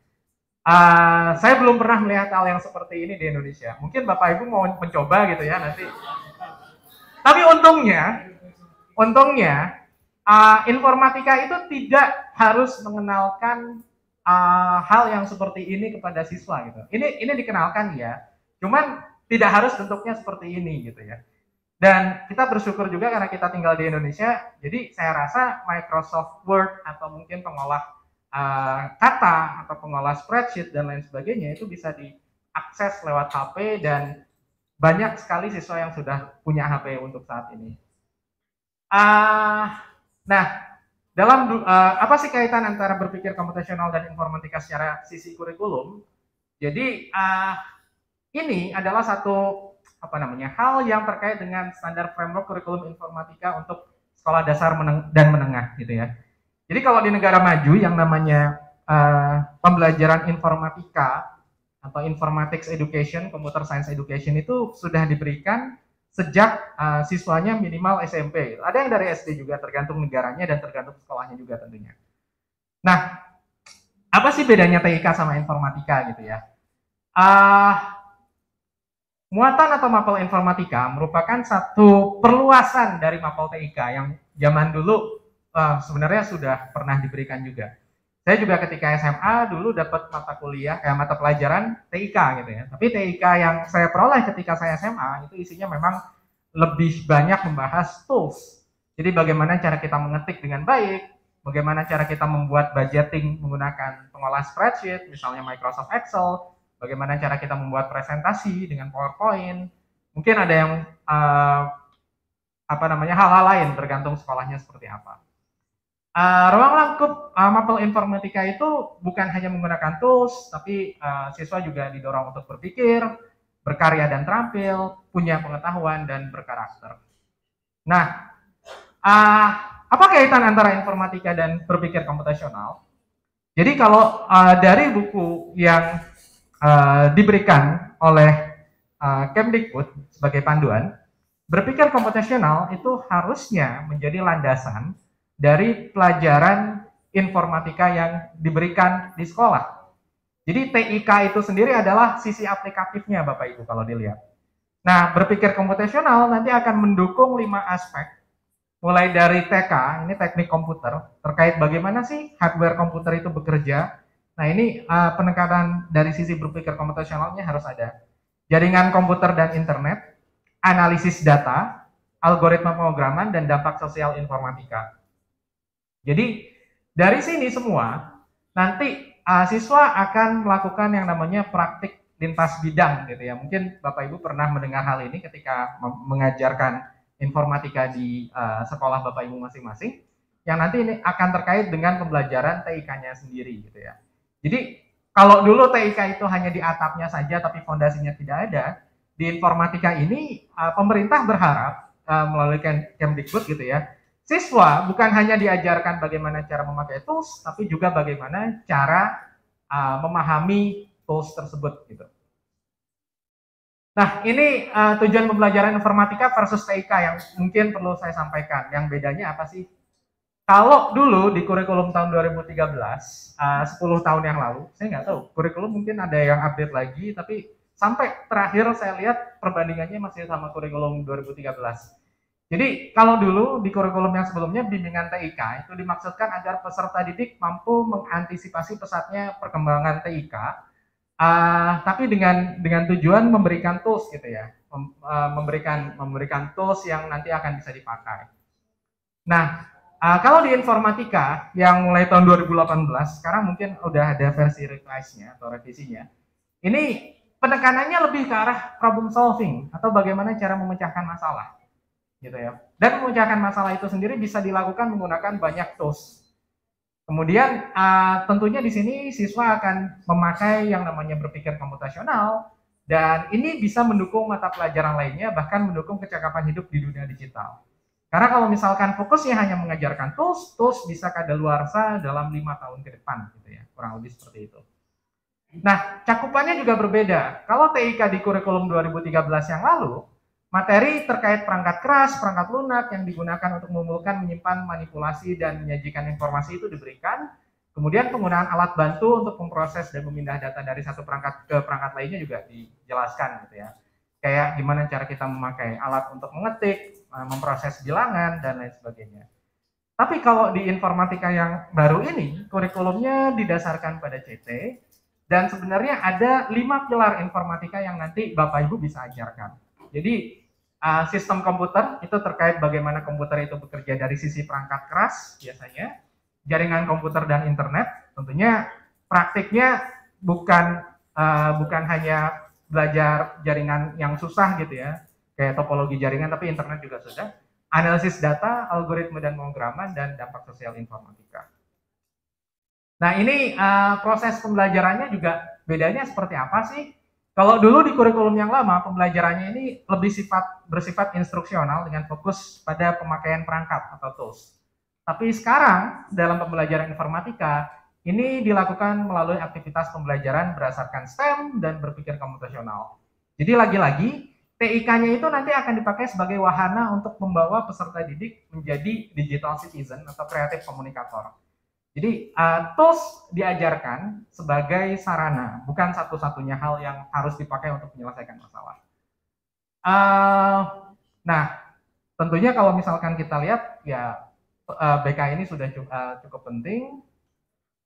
Saya belum pernah melihat hal yang seperti ini di Indonesia. Mungkin Bapak Ibu mau mencoba gitu ya nanti. Tapi untungnya informatika itu tidak harus mengenalkan hal yang seperti ini kepada siswa gitu. Ini dikenalkan ya, cuman tidak harus bentuknya seperti ini gitu ya. Dan kita bersyukur juga karena kita tinggal di Indonesia, jadi saya rasa Microsoft Word atau mungkin pengolah kata atau pengolah spreadsheet dan lain sebagainya itu bisa diakses lewat HP, dan banyak sekali siswa yang sudah punya HP untuk saat ini. Nah, dalam apa sih kaitan antara berpikir komputasional dan informatika secara sisi kurikulum? Jadi ini adalah satu hal yang terkait dengan standar framework kurikulum informatika untuk sekolah dasar dan menengah gitu ya. Jadi kalau di negara maju yang namanya pembelajaran informatika atau informatics education, computer science education itu sudah diberikan sejak siswanya minimal SMP. Ada yang dari SD juga, tergantung negaranya dan tergantung sekolahnya juga tentunya. Nah, apa sih bedanya TIK sama informatika gitu ya? Muatan atau mapel informatika merupakan satu perluasan dari mapel TIK yang zaman dulu sebenarnya sudah pernah diberikan juga. Saya juga ketika SMA dulu dapat mata pelajaran TIK gitu ya. Tapi TIK yang saya peroleh ketika saya SMA itu isinya memang lebih banyak membahas tools. Jadi bagaimana cara kita mengetik dengan baik, bagaimana cara kita membuat budgeting menggunakan pengolah spreadsheet, misalnya Microsoft Excel, bagaimana cara kita membuat presentasi dengan PowerPoint. Mungkin ada yang hal-hal lain tergantung sekolahnya seperti apa. Ruang lingkup Mapel Informatika itu bukan hanya menggunakan tools, tapi siswa juga didorong untuk berpikir, berkarya dan terampil, punya pengetahuan dan berkarakter. Nah, apa kaitan antara informatika dan berpikir komputasional? Jadi kalau dari buku yang diberikan oleh Kemdikbud sebagai panduan, berpikir komputasional itu harusnya menjadi landasan dari pelajaran informatika yang diberikan di sekolah. Jadi TIK itu sendiri adalah sisi aplikatifnya Bapak Ibu kalau dilihat. Nah, berpikir komputasional nanti akan mendukung 5 aspek. Mulai dari TK, ini teknik komputer, terkait bagaimana sih hardware komputer itu bekerja. Nah, ini penekanan dari sisi berpikir komputasionalnya harus ada. Jaringan komputer dan internet, analisis data, algoritma pemrograman, dan dampak sosial informatika. Jadi dari sini semua nanti siswa akan melakukan yang namanya praktik lintas bidang gitu ya. Mungkin Bapak Ibu pernah mendengar hal ini ketika mengajarkan informatika di sekolah Bapak Ibu masing-masing, yang nanti ini akan terkait dengan pembelajaran TIK-nya sendiri gitu ya. Jadi kalau dulu TIK itu hanya di atapnya saja tapi fondasinya tidak ada, di informatika ini pemerintah berharap melalui Kemdikbud gitu ya, siswa bukan hanya diajarkan bagaimana cara memakai tools, tapi juga bagaimana cara memahami tools tersebut gitu. Nah, ini tujuan pembelajaran informatika versus TIK yang mungkin perlu saya sampaikan. Yang bedanya apa sih? Kalau dulu di kurikulum tahun 2013, 10 tahun yang lalu, saya nggak tahu, kurikulum mungkin ada yang update lagi, tapi sampai terakhir saya lihat perbandingannya masih sama kurikulum 2013. Jadi kalau dulu di kurikulum yang sebelumnya bimbingan TIK itu dimaksudkan agar peserta didik mampu mengantisipasi pesatnya perkembangan TIK, tapi dengan tujuan memberikan tools gitu ya, memberikan tools yang nanti akan bisa dipakai. Nah, kalau di informatika yang mulai tahun 2018, sekarang mungkin udah ada versi revise-nya atau revisinya. Ini penekanannya lebih ke arah problem solving atau bagaimana cara memecahkan masalah. Gitu ya. Dan memecahkan masalah itu sendiri bisa dilakukan menggunakan banyak tools. Kemudian tentunya di sini siswa akan memakai yang namanya berpikir komputasional, dan ini bisa mendukung mata pelajaran lainnya, bahkan mendukung kecakapan hidup di dunia digital. Karena kalau misalkan fokusnya hanya mengajarkan tools bisa kadaluarsa dalam 5 tahun ke depan gitu ya, kurang lebih seperti itu. Nah, cakupannya juga berbeda. Kalau TIK di kurikulum 2013 yang lalu, materi terkait perangkat keras, perangkat lunak yang digunakan untuk mengumpulkan, menyimpan, manipulasi, dan menyajikan informasi itu diberikan. Kemudian penggunaan alat bantu untuk memproses dan memindah data dari satu perangkat ke perangkat lainnya juga dijelaskan gitu ya. Kayak gimana cara kita memakai alat untuk mengetik, memproses bilangan, dan lain sebagainya. Tapi kalau di informatika yang baru ini, kurikulumnya didasarkan pada CT, dan sebenarnya ada 5 pilar informatika yang nanti Bapak Ibu bisa ajarkan. Jadi sistem komputer itu terkait bagaimana komputer itu bekerja dari sisi perangkat keras biasanya, jaringan komputer dan internet, tentunya praktiknya bukan hanya belajar jaringan yang susah gitu ya, kayak topologi jaringan, tapi internet juga sudah, analisis data, algoritma dan pemrograman, dan dampak sosial informatika. Nah, ini proses pembelajarannya juga bedanya seperti apa sih? Kalau dulu di kurikulum yang lama, pembelajarannya ini lebih bersifat instruksional dengan fokus pada pemakaian perangkat atau tools. Tapi sekarang, dalam pembelajaran informatika, ini dilakukan melalui aktivitas pembelajaran berdasarkan STEM dan berpikir komputasional. Jadi lagi-lagi, TIK-nya itu nanti akan dipakai sebagai wahana untuk membawa peserta didik menjadi digital citizen atau kreatif komunikator. Jadi tools diajarkan sebagai sarana, bukan satu-satunya hal yang harus dipakai untuk menyelesaikan masalah. Nah, tentunya kalau misalkan kita lihat ya BK ini sudah cukup penting.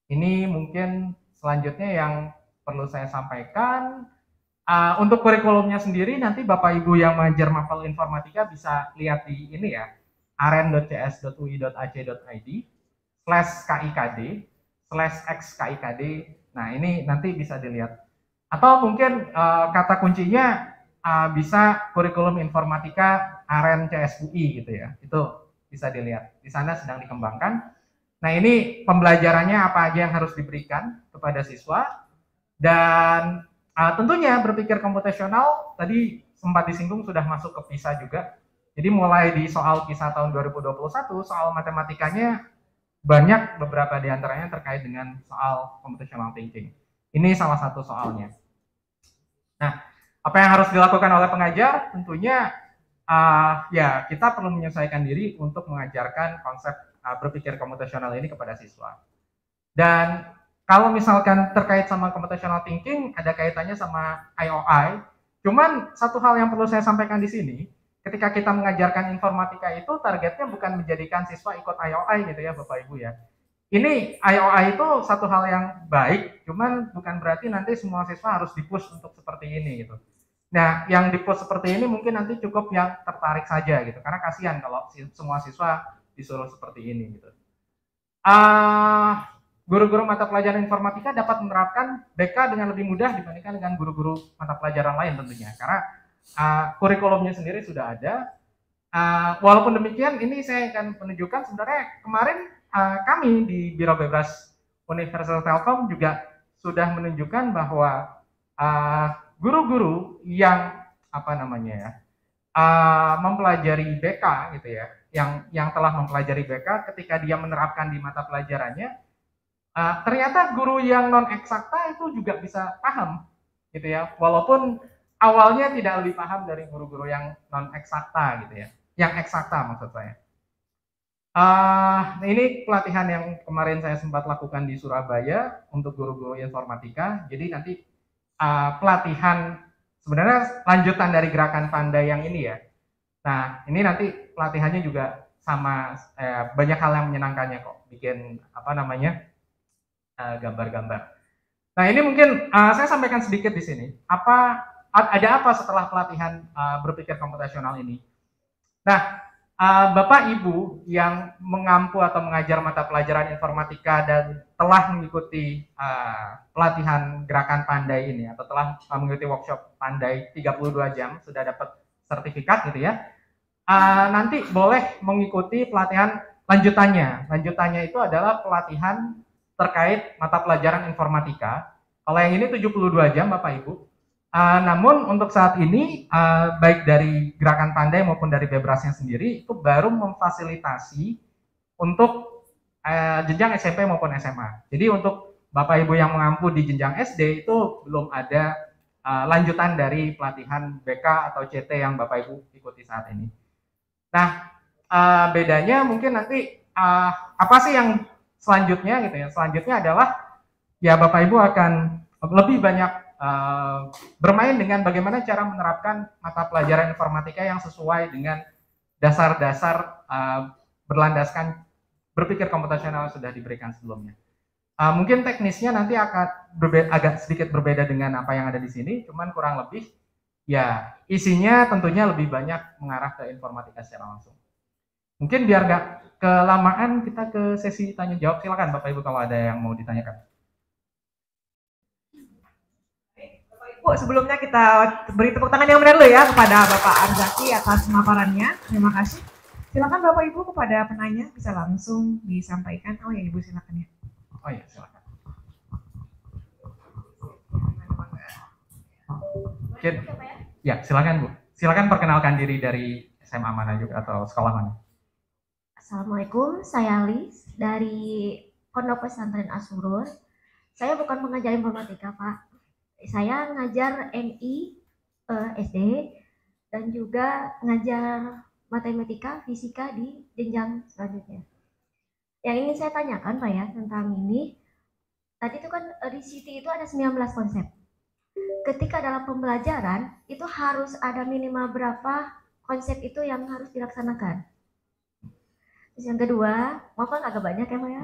Ini mungkin selanjutnya yang perlu saya sampaikan. Untuk kurikulumnya sendiri nanti Bapak Ibu yang mengajar Mapel Informatika bisa lihat di ini ya, aren.cs.ui.ac.id. /KIKD/XKIKD. Nah, ini nanti bisa dilihat. Atau mungkin kata kuncinya bisa kurikulum informatika AREN CSUI gitu ya. Itu bisa dilihat. Di sana sedang dikembangkan. Nah, ini pembelajarannya apa aja yang harus diberikan kepada siswa. Dan tentunya berpikir komputasional tadi sempat disinggung sudah masuk ke PISA juga. Jadi mulai di soal PISA tahun 2021, soal matematikanya banyak, beberapa di antaranya terkait dengan soal computational thinking. Ini salah satu soalnya. Nah, apa yang harus dilakukan oleh pengajar? Tentunya ya kita perlu menyesuaikan diri untuk mengajarkan konsep berpikir komputasional ini kepada siswa. Dan kalau misalkan terkait sama computational thinking, ada kaitannya sama IOI. Cuman satu hal yang perlu saya sampaikan di sini, ketika kita mengajarkan informatika itu targetnya bukan menjadikan siswa ikut IOI gitu ya Bapak Ibu ya. Ini IOI itu satu hal yang baik, cuman bukan berarti nanti semua siswa harus di-push untuk seperti ini gitu. Nah, yang di-push seperti ini mungkin nanti cukup yang tertarik saja gitu, karena kasihan kalau semua siswa disuruh seperti ini gitu. Guru-guru mata pelajaran informatika dapat menerapkan BK dengan lebih mudah dibandingkan dengan guru-guru mata pelajaran lain tentunya, karena kurikulumnya sendiri sudah ada. Walaupun demikian, ini saya akan menunjukkan sebenarnya kemarin kami di Biro Bebras Universitas Telkom juga sudah menunjukkan bahwa guru-guru yang mempelajari BK gitu ya, yang telah mempelajari BK ketika dia menerapkan di mata pelajarannya, ternyata guru yang non eksakta itu juga bisa paham gitu ya, walaupun awalnya tidak lebih paham dari guru-guru yang non eksakta gitu ya, yang eksakta maksud saya. Ini pelatihan yang kemarin saya sempat lakukan di Surabaya untuk guru-guru informatika. Jadi nanti pelatihan sebenarnya lanjutan dari gerakan pandai yang ini ya. Nah, ini nanti pelatihannya juga sama, banyak hal yang menyenangkannya kok, bikin gambar-gambar. Nah, ini mungkin saya sampaikan sedikit di sini. Ada apa setelah pelatihan berpikir komputasional ini? Nah, Bapak Ibu yang mengampu atau mengajar mata pelajaran informatika dan telah mengikuti pelatihan gerakan pandai ini atau telah mengikuti workshop pandai 32 jam sudah dapat sertifikat gitu ya, nanti boleh mengikuti pelatihan lanjutannya. Lanjutannya itu adalah pelatihan terkait mata pelajaran informatika. Kalau yang ini 72 jam Bapak Ibu. Namun untuk saat ini baik dari gerakan pandai maupun dari Bebrasnya sendiri itu baru memfasilitasi untuk jenjang SMP maupun SMA. Jadi untuk Bapak Ibu yang mengampu di jenjang SD itu belum ada lanjutan dari pelatihan BK atau CT yang Bapak Ibu ikuti saat ini. Nah, bedanya mungkin nanti apa sih yang selanjutnya gitu ya? Selanjutnya adalah ya Bapak Ibu akan lebih banyak bermain dengan bagaimana cara menerapkan mata pelajaran informatika yang sesuai dengan dasar-dasar berlandaskan berpikir komputasional yang sudah diberikan sebelumnya. Mungkin teknisnya nanti akan agak sedikit berbeda dengan apa yang ada di sini, cuman kurang lebih ya isinya tentunya lebih banyak mengarah ke informatika secara langsung. Mungkin biar nggak kelamaan kita ke sesi tanya jawab, silakan Bapak Ibu kalau ada yang mau ditanyakan. Bu, sebelumnya kita beri tepuk tangan yang benar dulu ya kepada Bapak Arzaki atas pemaparannya. Terima kasih. Silakan Bapak Ibu kepada penanya bisa langsung disampaikan. Oh ya Ibu silakan ya. Oh ya silakan. Mungkin, ya silakan Bu. Silakan perkenalkan diri dari SMA mana juga atau sekolah mana. Assalamualaikum, saya Lis dari Pondok Pesantren Asurur. Saya bukan pengajar informatika Pak. Saya ngajar MI SD dan juga ngajar matematika, fisika di jenjang selanjutnya. Yang ingin saya tanyakan Pak ya tentang ini, tadi itu kan di CT itu ada 19 konsep. Ketika dalam pembelajaran itu harus ada minimal berapa konsep itu yang harus dilaksanakan. Terus yang kedua, maaf agak banyak ya Pak ya.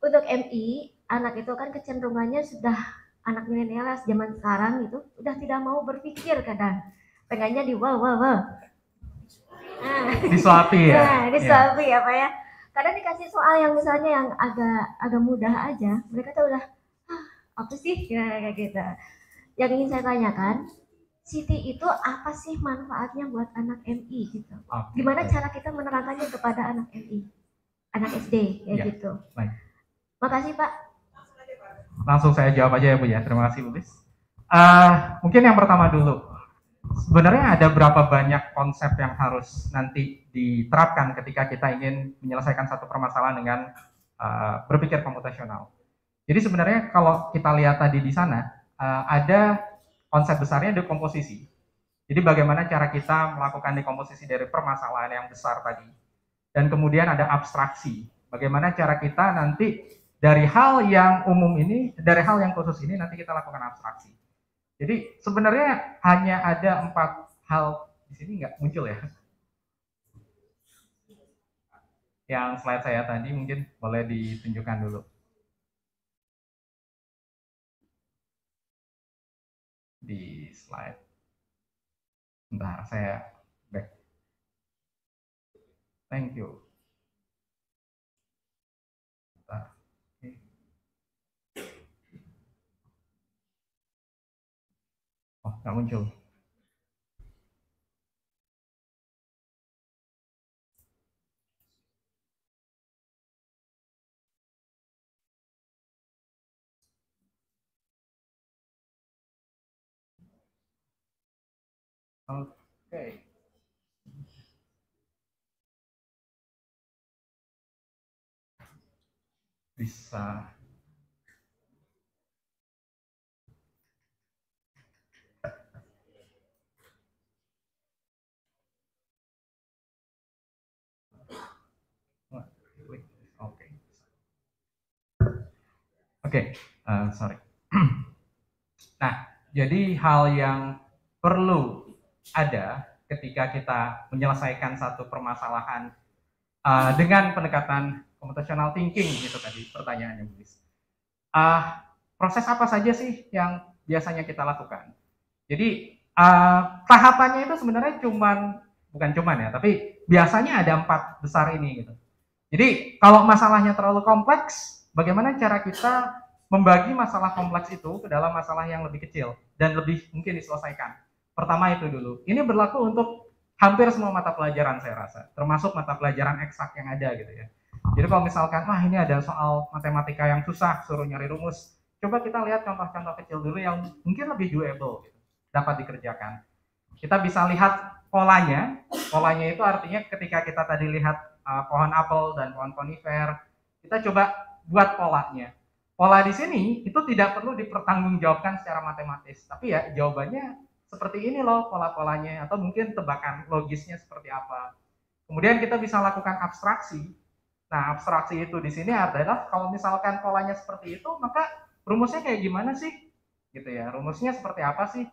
Untuk MI, anak itu kan kecenderungannya sudah anak milenial zaman sekarang itu udah tidak mau berpikir kadang pengennya di wow. Disuapi ya. Nah, disuapi ya Pak ya. kadang dikasih soal yang misalnya yang agak mudah aja, mereka tuh udah apa sih ya kayak gitu. Yang ingin saya tanyakan, Siti itu apa sih manfaatnya buat anak MI gitu? Gimana cara kita menerangkannya kepada anak MI, anak SD kayak gitu? Baik. Makasih Pak. Langsung saya jawab aja ya Bu ya. Terima kasih Bu Lis. Mungkin yang pertama dulu. Sebenarnya ada berapa banyak konsep yang harus nanti diterapkan ketika kita ingin menyelesaikan satu permasalahan dengan berpikir komputasional. Jadi sebenarnya kalau kita lihat tadi di sana, ada konsep besarnya dekomposisi. Jadi bagaimana cara kita melakukan dekomposisi dari permasalahan yang besar tadi. Dan kemudian ada abstraksi. Bagaimana cara kita nanti dari hal yang umum ini, dari hal yang khusus ini nanti kita lakukan abstraksi. Jadi sebenarnya hanya ada 4 hal di sini nggak muncul ya. Yang slide saya tadi mungkin boleh ditunjukkan dulu. Di slide. Bentar, saya back. Thank you. Bentar. Oh, nggak muncul. Oke. Bisa. Oke, sorry. Nah, jadi hal yang perlu ada ketika kita menyelesaikan satu permasalahan dengan pendekatan computational thinking gitu tadi pertanyaannya, Bu. Proses apa saja sih yang biasanya kita lakukan? Jadi tahapannya itu sebenarnya bukan cuman ya, tapi biasanya ada 4 besar ini gitu. Jadi kalau masalahnya terlalu kompleks, bagaimana cara kita membagi masalah kompleks itu ke dalam masalah yang lebih kecil dan lebih mungkin diselesaikan. Pertama itu dulu. Ini berlaku untuk hampir semua mata pelajaran saya rasa, termasuk mata pelajaran eksak yang ada gitu ya. Jadi kalau misalkan, ini ada soal matematika yang susah, suruh nyari rumus, coba kita lihat contoh-contoh kecil dulu yang mungkin lebih doable gitu, dapat dikerjakan. Kita bisa lihat polanya. Polanya itu artinya ketika kita tadi lihat pohon apel dan pohon konifer, kita coba buat polanya. Pola di sini itu tidak perlu dipertanggungjawabkan secara matematis, tapi ya jawabannya seperti ini loh pola-polanya, atau mungkin tebakan logisnya seperti apa. Kemudian kita bisa lakukan abstraksi. Nah, abstraksi itu di sini adalah kalau misalkan polanya seperti itu, maka rumusnya kayak gimana sih? Gitu ya. Rumusnya seperti apa sih?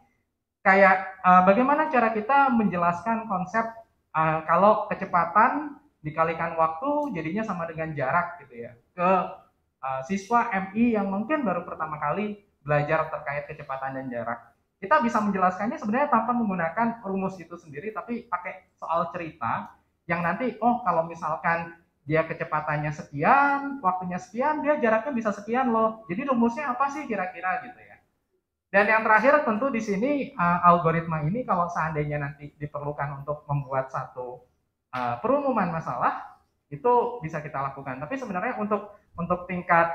Kayak bagaimana cara kita menjelaskan konsep kalau kecepatan dikalikan waktu jadinya sama dengan jarak gitu ya ke siswa MI yang mungkin baru pertama kali belajar terkait kecepatan dan jarak. Kita bisa menjelaskannya sebenarnya tanpa menggunakan rumus itu sendiri, tapi pakai soal cerita yang nanti kalau misalkan dia kecepatannya sekian, waktunya sekian, dia jaraknya bisa sekian loh. Jadi rumusnya apa sih kira-kira gitu ya. Dan yang terakhir tentu di sini algoritma ini kalau seandainya nanti diperlukan untuk membuat satu perumuman masalah itu bisa kita lakukan. Tapi sebenarnya untuk tingkat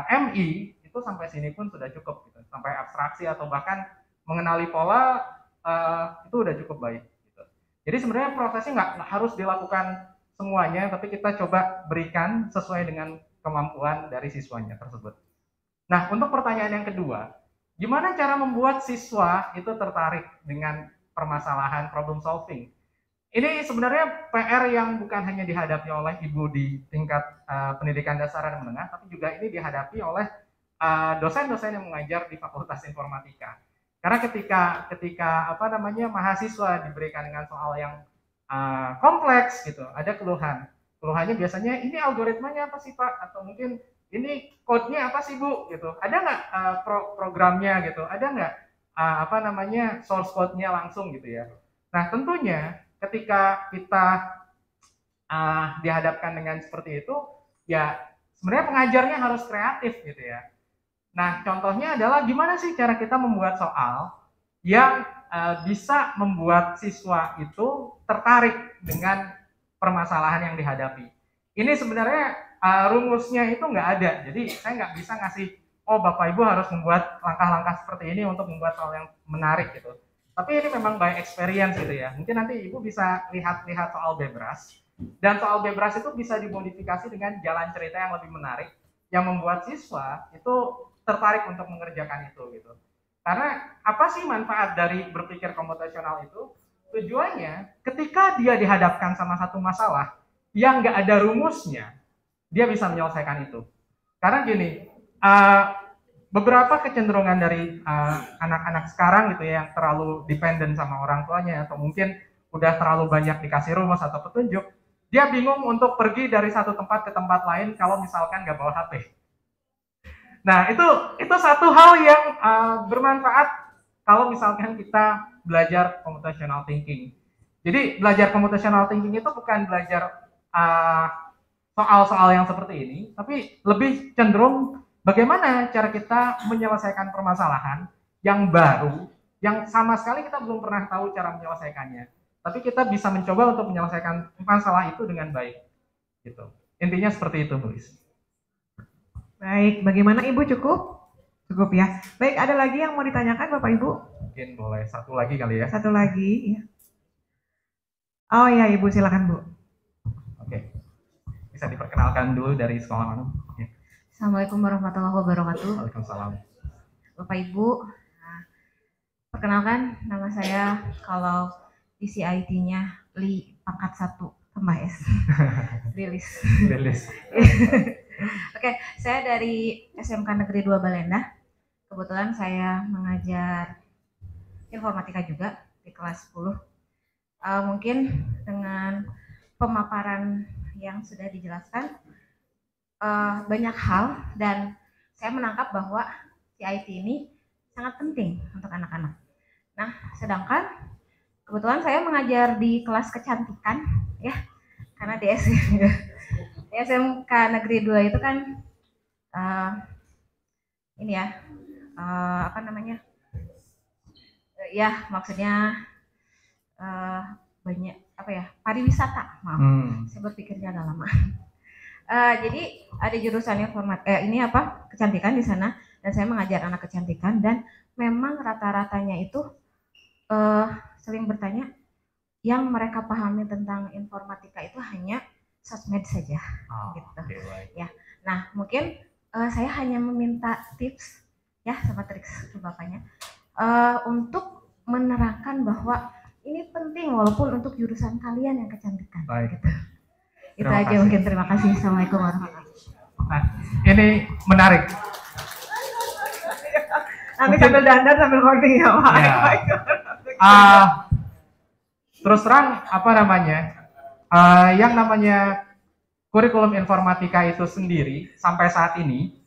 MI itu sampai sini pun sudah cukup gitu. Sampai abstraksi atau bahkan mengenali pola itu udah cukup baik gitu. Jadi sebenarnya prosesnya nggak harus dilakukan semuanya, tapi kita coba berikan sesuai dengan kemampuan dari siswanya tersebut. Nah, untuk pertanyaan yang kedua, gimana cara membuat siswa itu tertarik dengan permasalahan problem solving? Ini sebenarnya PR yang bukan hanya dihadapi oleh ibu di tingkat pendidikan dasar dan menengah, tapi juga ini dihadapi oleh dosen-dosen yang mengajar di Fakultas Informatika. Karena ketika mahasiswa diberikan dengan soal yang kompleks gitu, ada keluhan. Keluhannya biasanya ini algoritmanya apa sih Pak? Atau mungkin ini code-nya apa sih Bu? Gitu. Ada nggak programnya gitu? Ada nggak source code-nya langsung gitu ya? Nah tentunya ketika kita dihadapkan dengan seperti itu, ya sebenarnya pengajarnya harus kreatif gitu ya. Nah, contohnya adalah gimana sih cara kita membuat soal yang bisa membuat siswa itu tertarik dengan permasalahan yang dihadapi. Ini sebenarnya rumusnya itu nggak ada, jadi saya nggak bisa ngasih, oh Bapak Ibu harus membuat langkah-langkah seperti ini untuk membuat soal yang menarik gitu. Tapi ini memang by experience gitu ya. Mungkin nanti Ibu bisa lihat-lihat soal Bebras, dan soal Bebras itu bisa dimodifikasi dengan jalan cerita yang lebih menarik, yang membuat siswa itu tertarik untuk mengerjakan itu gitu. Karena apa sih manfaat dari berpikir komputasional itu? Tujuannya ketika dia dihadapkan sama satu masalah yang nggak ada rumusnya, dia bisa menyelesaikan itu. Karena gini, beberapa kecenderungan dari anak-anak sekarang gitu ya, yang terlalu dependen sama orang tuanya, atau mungkin udah terlalu banyak dikasih rumus atau petunjuk, dia bingung untuk pergi dari satu tempat ke tempat lain kalau misalkan nggak bawa HP. Nah, itu satu hal yang bermanfaat kalau misalkan kita belajar computational thinking. Jadi belajar computational thinking itu bukan belajar soal-soal yang seperti ini, tapi lebih cenderung bagaimana cara kita menyelesaikan permasalahan yang baru, yang sama sekali kita belum pernah tahu cara menyelesaikannya. Tapi kita bisa mencoba untuk menyelesaikan masalah itu dengan baik. Gitu. Intinya seperti itu, Nulis. Baik, bagaimana Ibu, cukup? Cukup ya. Baik, ada lagi yang mau ditanyakan Bapak Ibu? Mungkin boleh satu lagi kali ya. Satu lagi, ya. Oh ya, Ibu silakan Bu. Oke. Bisa diperkenalkan dulu dari sekolah mana? Ya. Assalamualaikum warahmatullahi wabarakatuh. Waalaikumsalam. Bapak Ibu, perkenalkan nama saya, kalau di CIT-nya Li pangkat 1 tambah S. Lilis. Oke, saya dari SMK Negeri 2 Balenda. Kebetulan saya mengajar informatika juga di kelas 10. Mungkin dengan pemaparan yang sudah dijelaskan, banyak hal, dan saya menangkap bahwa CIT ini sangat penting untuk anak-anak. Nah, sedangkan kebetulan saya mengajar di kelas kecantikan ya, karena di SMK Negeri 2 itu kan ini ya, apa namanya, ya maksudnya banyak apa ya, pariwisata, maaf, saya berpikirnya agak lama. Jadi ada jurusan ini apa, kecantikan di sana, dan saya mengajar anak kecantikan, dan memang rata-ratanya itu sering bertanya, yang mereka pahami tentang informatika itu hanya sosmed saja, gitu. Okay, ya, nah mungkin saya hanya meminta tips ya sama trik ke bapaknya untuk menerangkan bahwa ini penting walaupun untuk jurusan kalian yang kecantikan. Baik. Gitu. Itu aja kasih. Mungkin terima kasih. Assalamualaikum warahmatullahi wabarakatuh. Nah, ini menarik. Nanti sambil dandan sambil holding ya Pak. Ya. Terus terang apa namanya? Yang namanya kurikulum informatika itu sendiri sampai saat ini,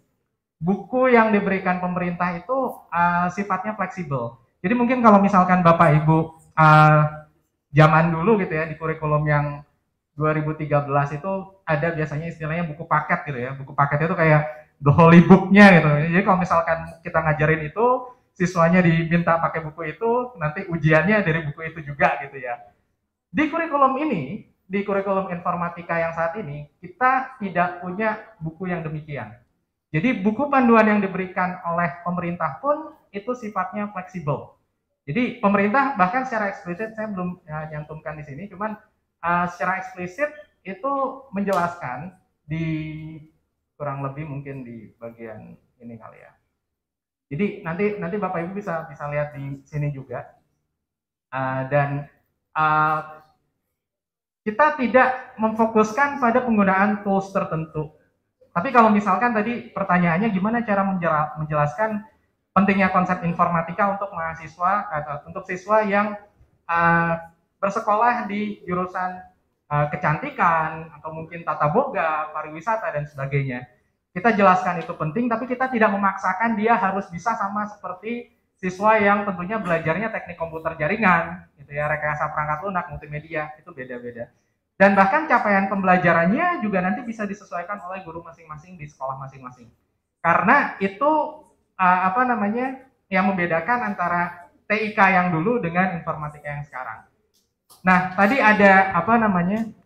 buku yang diberikan pemerintah itu sifatnya fleksibel. Jadi mungkin kalau misalkan Bapak Ibu zaman dulu gitu ya, di kurikulum yang 2013 itu ada biasanya istilahnya buku paket gitu ya. Buku paket itu kayak the holy book-nya gitu. Jadi kalau misalkan kita ngajarin itu, siswanya diminta pakai buku itu, nanti ujiannya dari buku itu juga gitu ya. Di kurikulum ini, di kurikulum informatika yang saat ini, kita tidak punya buku yang demikian. Jadi buku panduan yang diberikan oleh pemerintah pun itu sifatnya fleksibel. Jadi pemerintah bahkan secara eksplisit, saya belum nyantumkan di sini, cuman secara eksplisit itu menjelaskan di kurang lebih mungkin di bagian ini kali ya. Jadi nanti Bapak Ibu bisa lihat di sini juga. Dan kita tidak memfokuskan pada penggunaan tools tertentu. Tapi kalau misalkan tadi pertanyaannya gimana cara menjelaskan pentingnya konsep informatika untuk mahasiswa atau untuk siswa yang bersekolah di jurusan kecantikan atau mungkin tata boga, pariwisata dan sebagainya. Kita jelaskan itu penting, tapi kita tidak memaksakan dia harus bisa sama seperti siswa yang tentunya belajarnya teknik komputer jaringan, gitu ya, rekayasa perangkat lunak, multimedia, itu beda-beda. Dan bahkan capaian pembelajarannya juga nanti bisa disesuaikan oleh guru masing-masing di sekolah masing-masing. Karena itu yang membedakan antara TIK yang dulu dengan informatika yang sekarang. Nah, tadi ada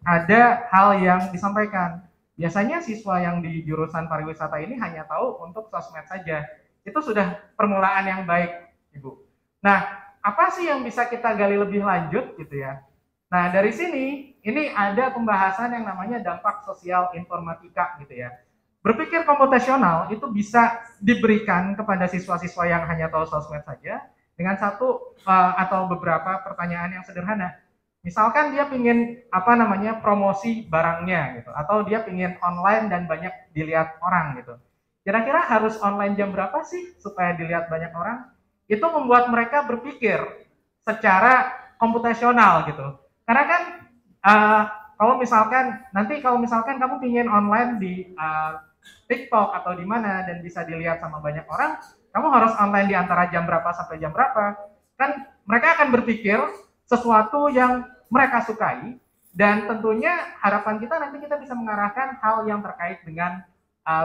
ada hal yang disampaikan. Biasanya siswa yang di jurusan pariwisata ini hanya tahu untuk sosmed saja. Itu sudah permulaan yang baik, Ibu. Nah, apa sih yang bisa kita gali lebih lanjut gitu ya? Nah, dari sini ini ada pembahasan yang namanya dampak sosial informatika gitu ya. Berpikir komputasional itu bisa diberikan kepada siswa-siswa yang hanya tahu sosmed saja dengan satu atau beberapa pertanyaan yang sederhana. Misalkan dia pingin promosi barangnya gitu, atau dia pingin online dan banyak dilihat orang gitu. Kira-kira harus online jam berapa sih supaya dilihat banyak orang? Itu membuat mereka berpikir secara komputasional gitu. Karena kan kalau misalkan kamu pingin online di TikTok atau di mana dan bisa dilihat sama banyak orang, kamu harus online di antara jam berapa sampai jam berapa. Kan mereka akan berpikir sesuatu yang mereka sukai, dan tentunya harapan kita nanti kita bisa mengarahkan hal yang terkait dengan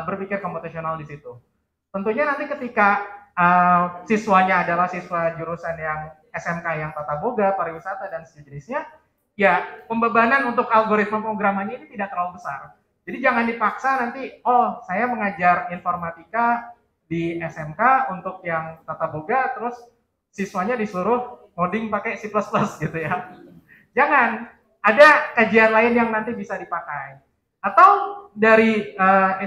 berpikir komputasional di situ. Tentunya nanti ketika siswanya adalah siswa jurusan yang SMK yang tata boga, pariwisata dan sejenisnya, ya pembebanan untuk algoritma pemrogramannya ini tidak terlalu besar. Jadi jangan dipaksa nanti, oh saya mengajar informatika di SMK untuk yang tata boga, terus siswanya disuruh coding pakai C++ gitu ya. Jangan, ada kajian lain yang nanti bisa dipakai. Atau dari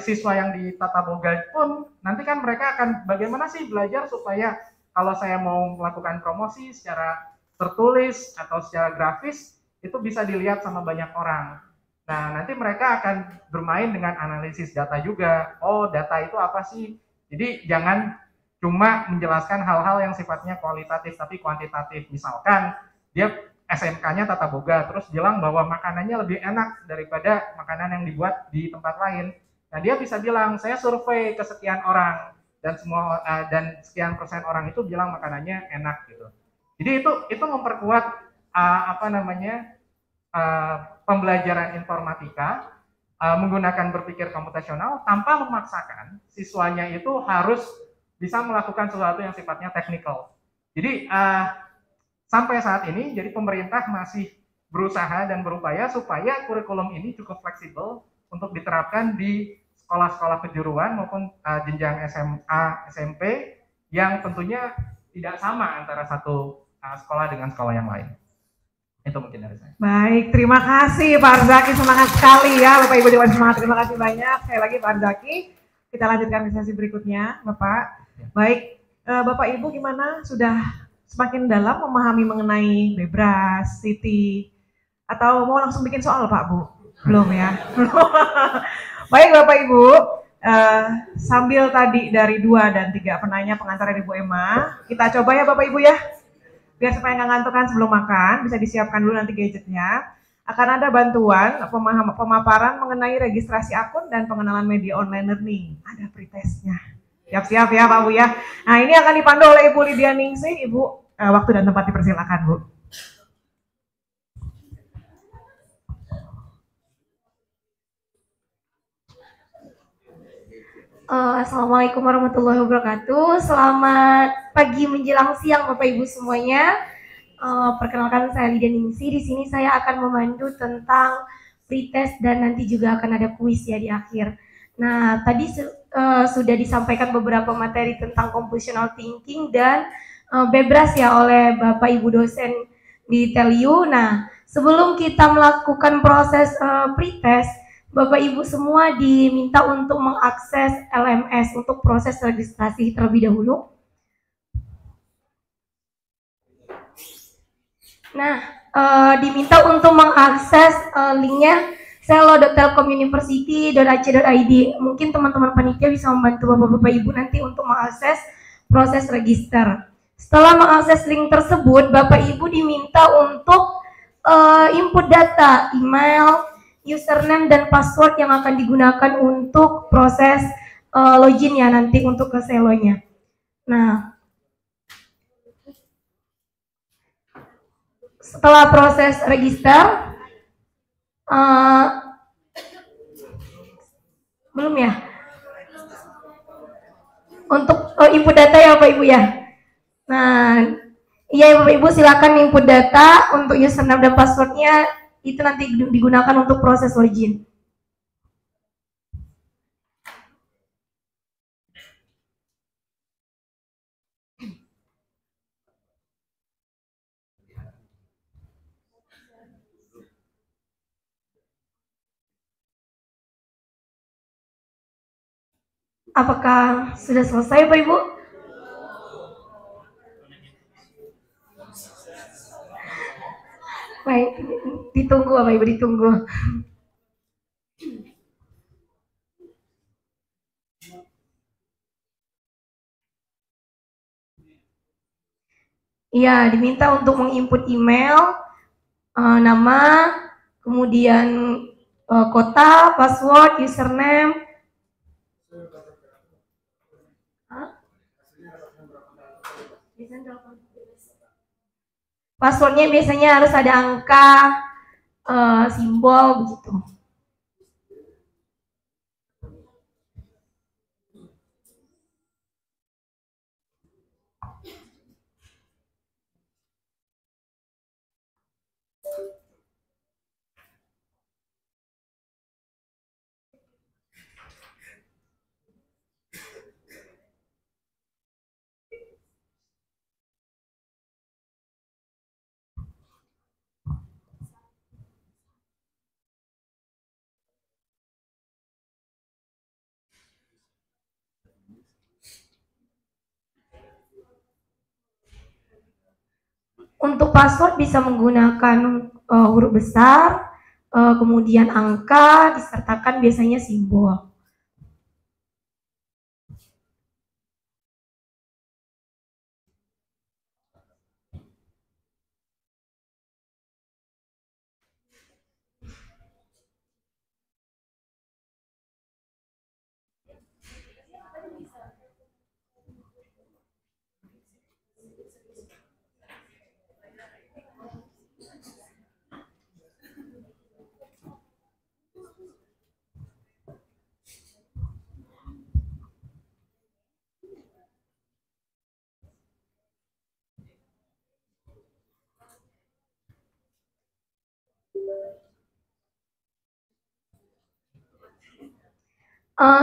siswa yang di tata boga pun, nanti kan mereka akan bagaimana sih belajar supaya kalau saya mau melakukan promosi secara tertulis atau secara grafis, itu bisa dilihat sama banyak orang. Nah, nanti mereka akan bermain dengan analisis data juga. Oh, data itu apa sih? Jadi jangan cuma menjelaskan hal-hal yang sifatnya kualitatif tapi kuantitatif. Misalkan dia SMK-nya tata boga terus bilang bahwa makanannya lebih enak daripada makanan yang dibuat di tempat lain. Nah, dia bisa bilang saya survei ke sekian orang dan sekian persen orang itu bilang makanannya enak gitu. Jadi itu memperkuat pembelajaran informatika menggunakan berpikir komputasional tanpa memaksakan siswanya itu harus bisa melakukan sesuatu yang sifatnya teknikal. Jadi sampai saat ini, jadi pemerintah masih berusaha dan berupaya supaya kurikulum ini cukup fleksibel untuk diterapkan di sekolah-sekolah kejuruan maupun jenjang SMA, SMP yang tentunya tidak sama antara satu sekolah dengan sekolah yang lain. Itu mungkin dari saya. Baik, terima kasih Pak Arzaki, semangat sekali ya Bapak Ibu Dewan semangat, terima kasih banyak. Sekali lagi Pak Arzaki, kita lanjutkan ke sesi berikutnya Bapak. Baik, Bapak Ibu gimana? Sudah semakin dalam memahami mengenai Bebras, City, atau mau langsung bikin soal Pak Bu? Belum ya? Baik Bapak Ibu, sambil tadi dari 2 dan 3 penanya pengantar dari Bu Emma, kita coba ya Bapak Ibu ya, biar supaya nggak ngantukan sebelum makan, bisa disiapkan dulu nanti gadgetnya. Akan ada bantuan pemaparan mengenai registrasi akun dan pengenalan media online learning. Ada pretestnya. Siap-siap ya Pak Bu ya. Nah ini akan dipandu oleh Ibu Lydia Ningsih. Ibu, waktu dan tempat dipersilakan Bu. Assalamualaikum warahmatullahi wabarakatuh. Selamat pagi menjelang siang Bapak Ibu semuanya. Perkenalkan saya Lydia Ningsih. Di sini saya akan memandu tentang pretest dan nanti juga akan ada kuis ya di akhir. Nah, tadi sudah disampaikan beberapa materi tentang computational thinking dan Bebras ya oleh Bapak Ibu dosen di Teliu. Nah, sebelum kita melakukan proses pretest, Bapak Ibu semua diminta untuk mengakses LMS untuk proses registrasi terlebih dahulu. Nah, diminta untuk mengakses linknya selo.telkomuniversity.ac.id. Mungkin teman-teman panitia bisa membantu Bapak-Bapak Ibu nanti untuk mengakses proses register. Setelah mengakses link tersebut, Bapak Ibu diminta untuk input data, email, username dan password yang akan digunakan untuk proses login ya nanti untuk ke selonya. Nah, setelah proses register, Belum ya? Untuk input data ya Bapak Ibu ya. Nah, iya Bapak Ibu silakan input data untuk username dan passwordnya itu nanti digunakan untuk proses login. Apakah sudah selesai Bapak Ibu? Baik, ditunggu Bapak Ibu, ditunggu. Iya, diminta untuk menginput email, nama, kemudian kota, password, username. Passwordnya biasanya harus ada angka, simbol begitu. Untuk password bisa menggunakan huruf besar, kemudian angka, disertakan biasanya simbol.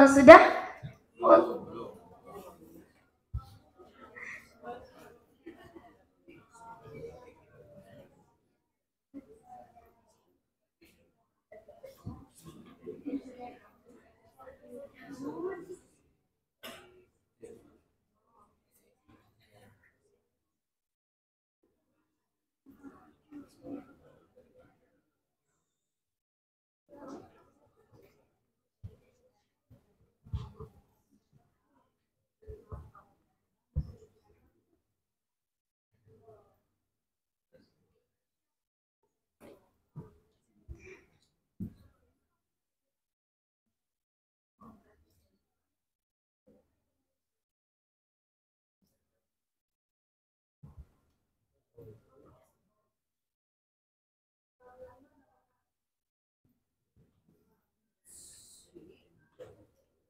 Sudah?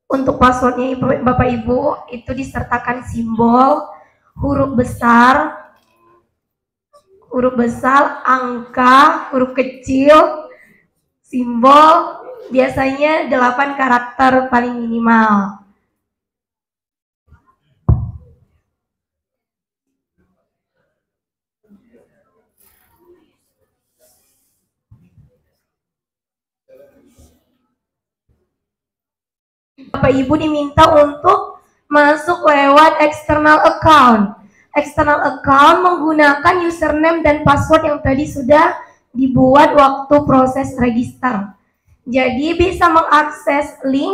Untuk passwordnya Bapak Ibu itu disertakan simbol, huruf besar, angka, huruf kecil, simbol, biasanya 8 karakter paling minimal. Bapak Ibu diminta untuk masuk lewat external account. External account menggunakan username dan password yang tadi sudah dibuat waktu proses register. Jadi bisa mengakses link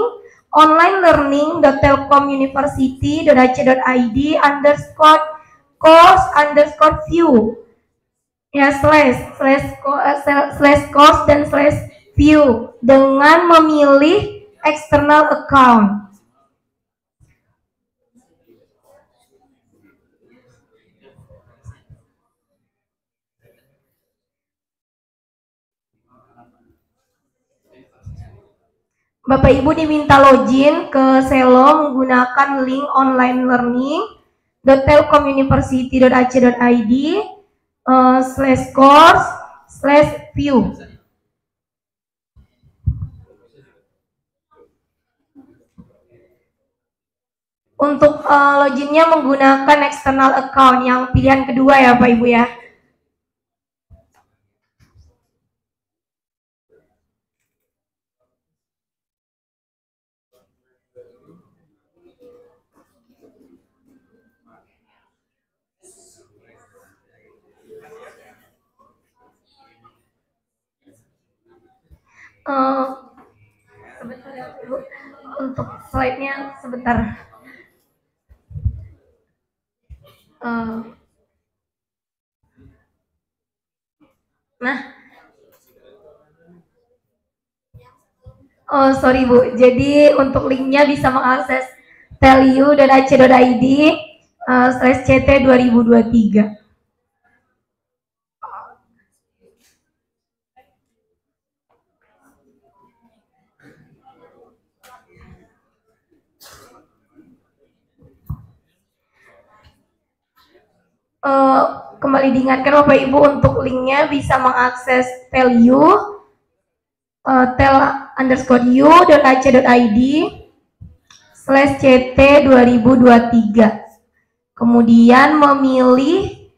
onlinelearning.telkomuniversity.ac.id_course_view ya /course dan /view dengan memilih external account. Bapak Ibu diminta login ke Selo menggunakan link online learning .telkomuniversity.ac.id /course/view. Untuk loginnya menggunakan external account yang pilihan kedua ya Pak Ibu ya. Sebentar ya Ibu, untuk slide-nya sebentar. Sorry Bu, jadi untuk linknya bisa mengakses telu.ac.id /ct 2023. Kembali diingatkan Bapak Ibu untuk linknya bisa mengakses tel_u.ac.id /ct 2023. Kemudian memilih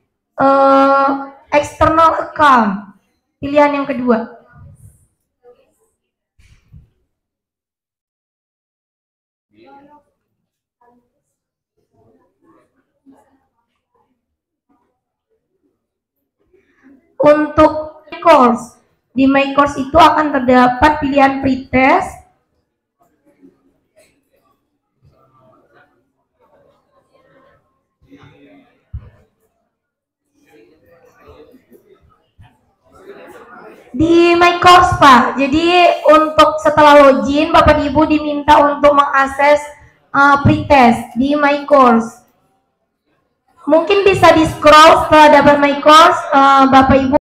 external account, pilihan yang kedua. Untuk course, di My Course itu akan terdapat pilihan pretest, di My Course Pak. Jadi untuk setelah login Bapak Ibu diminta untuk mengakses pretest di My Course. Mungkin bisa di scroll setelah dapat My Course, Bapak Ibu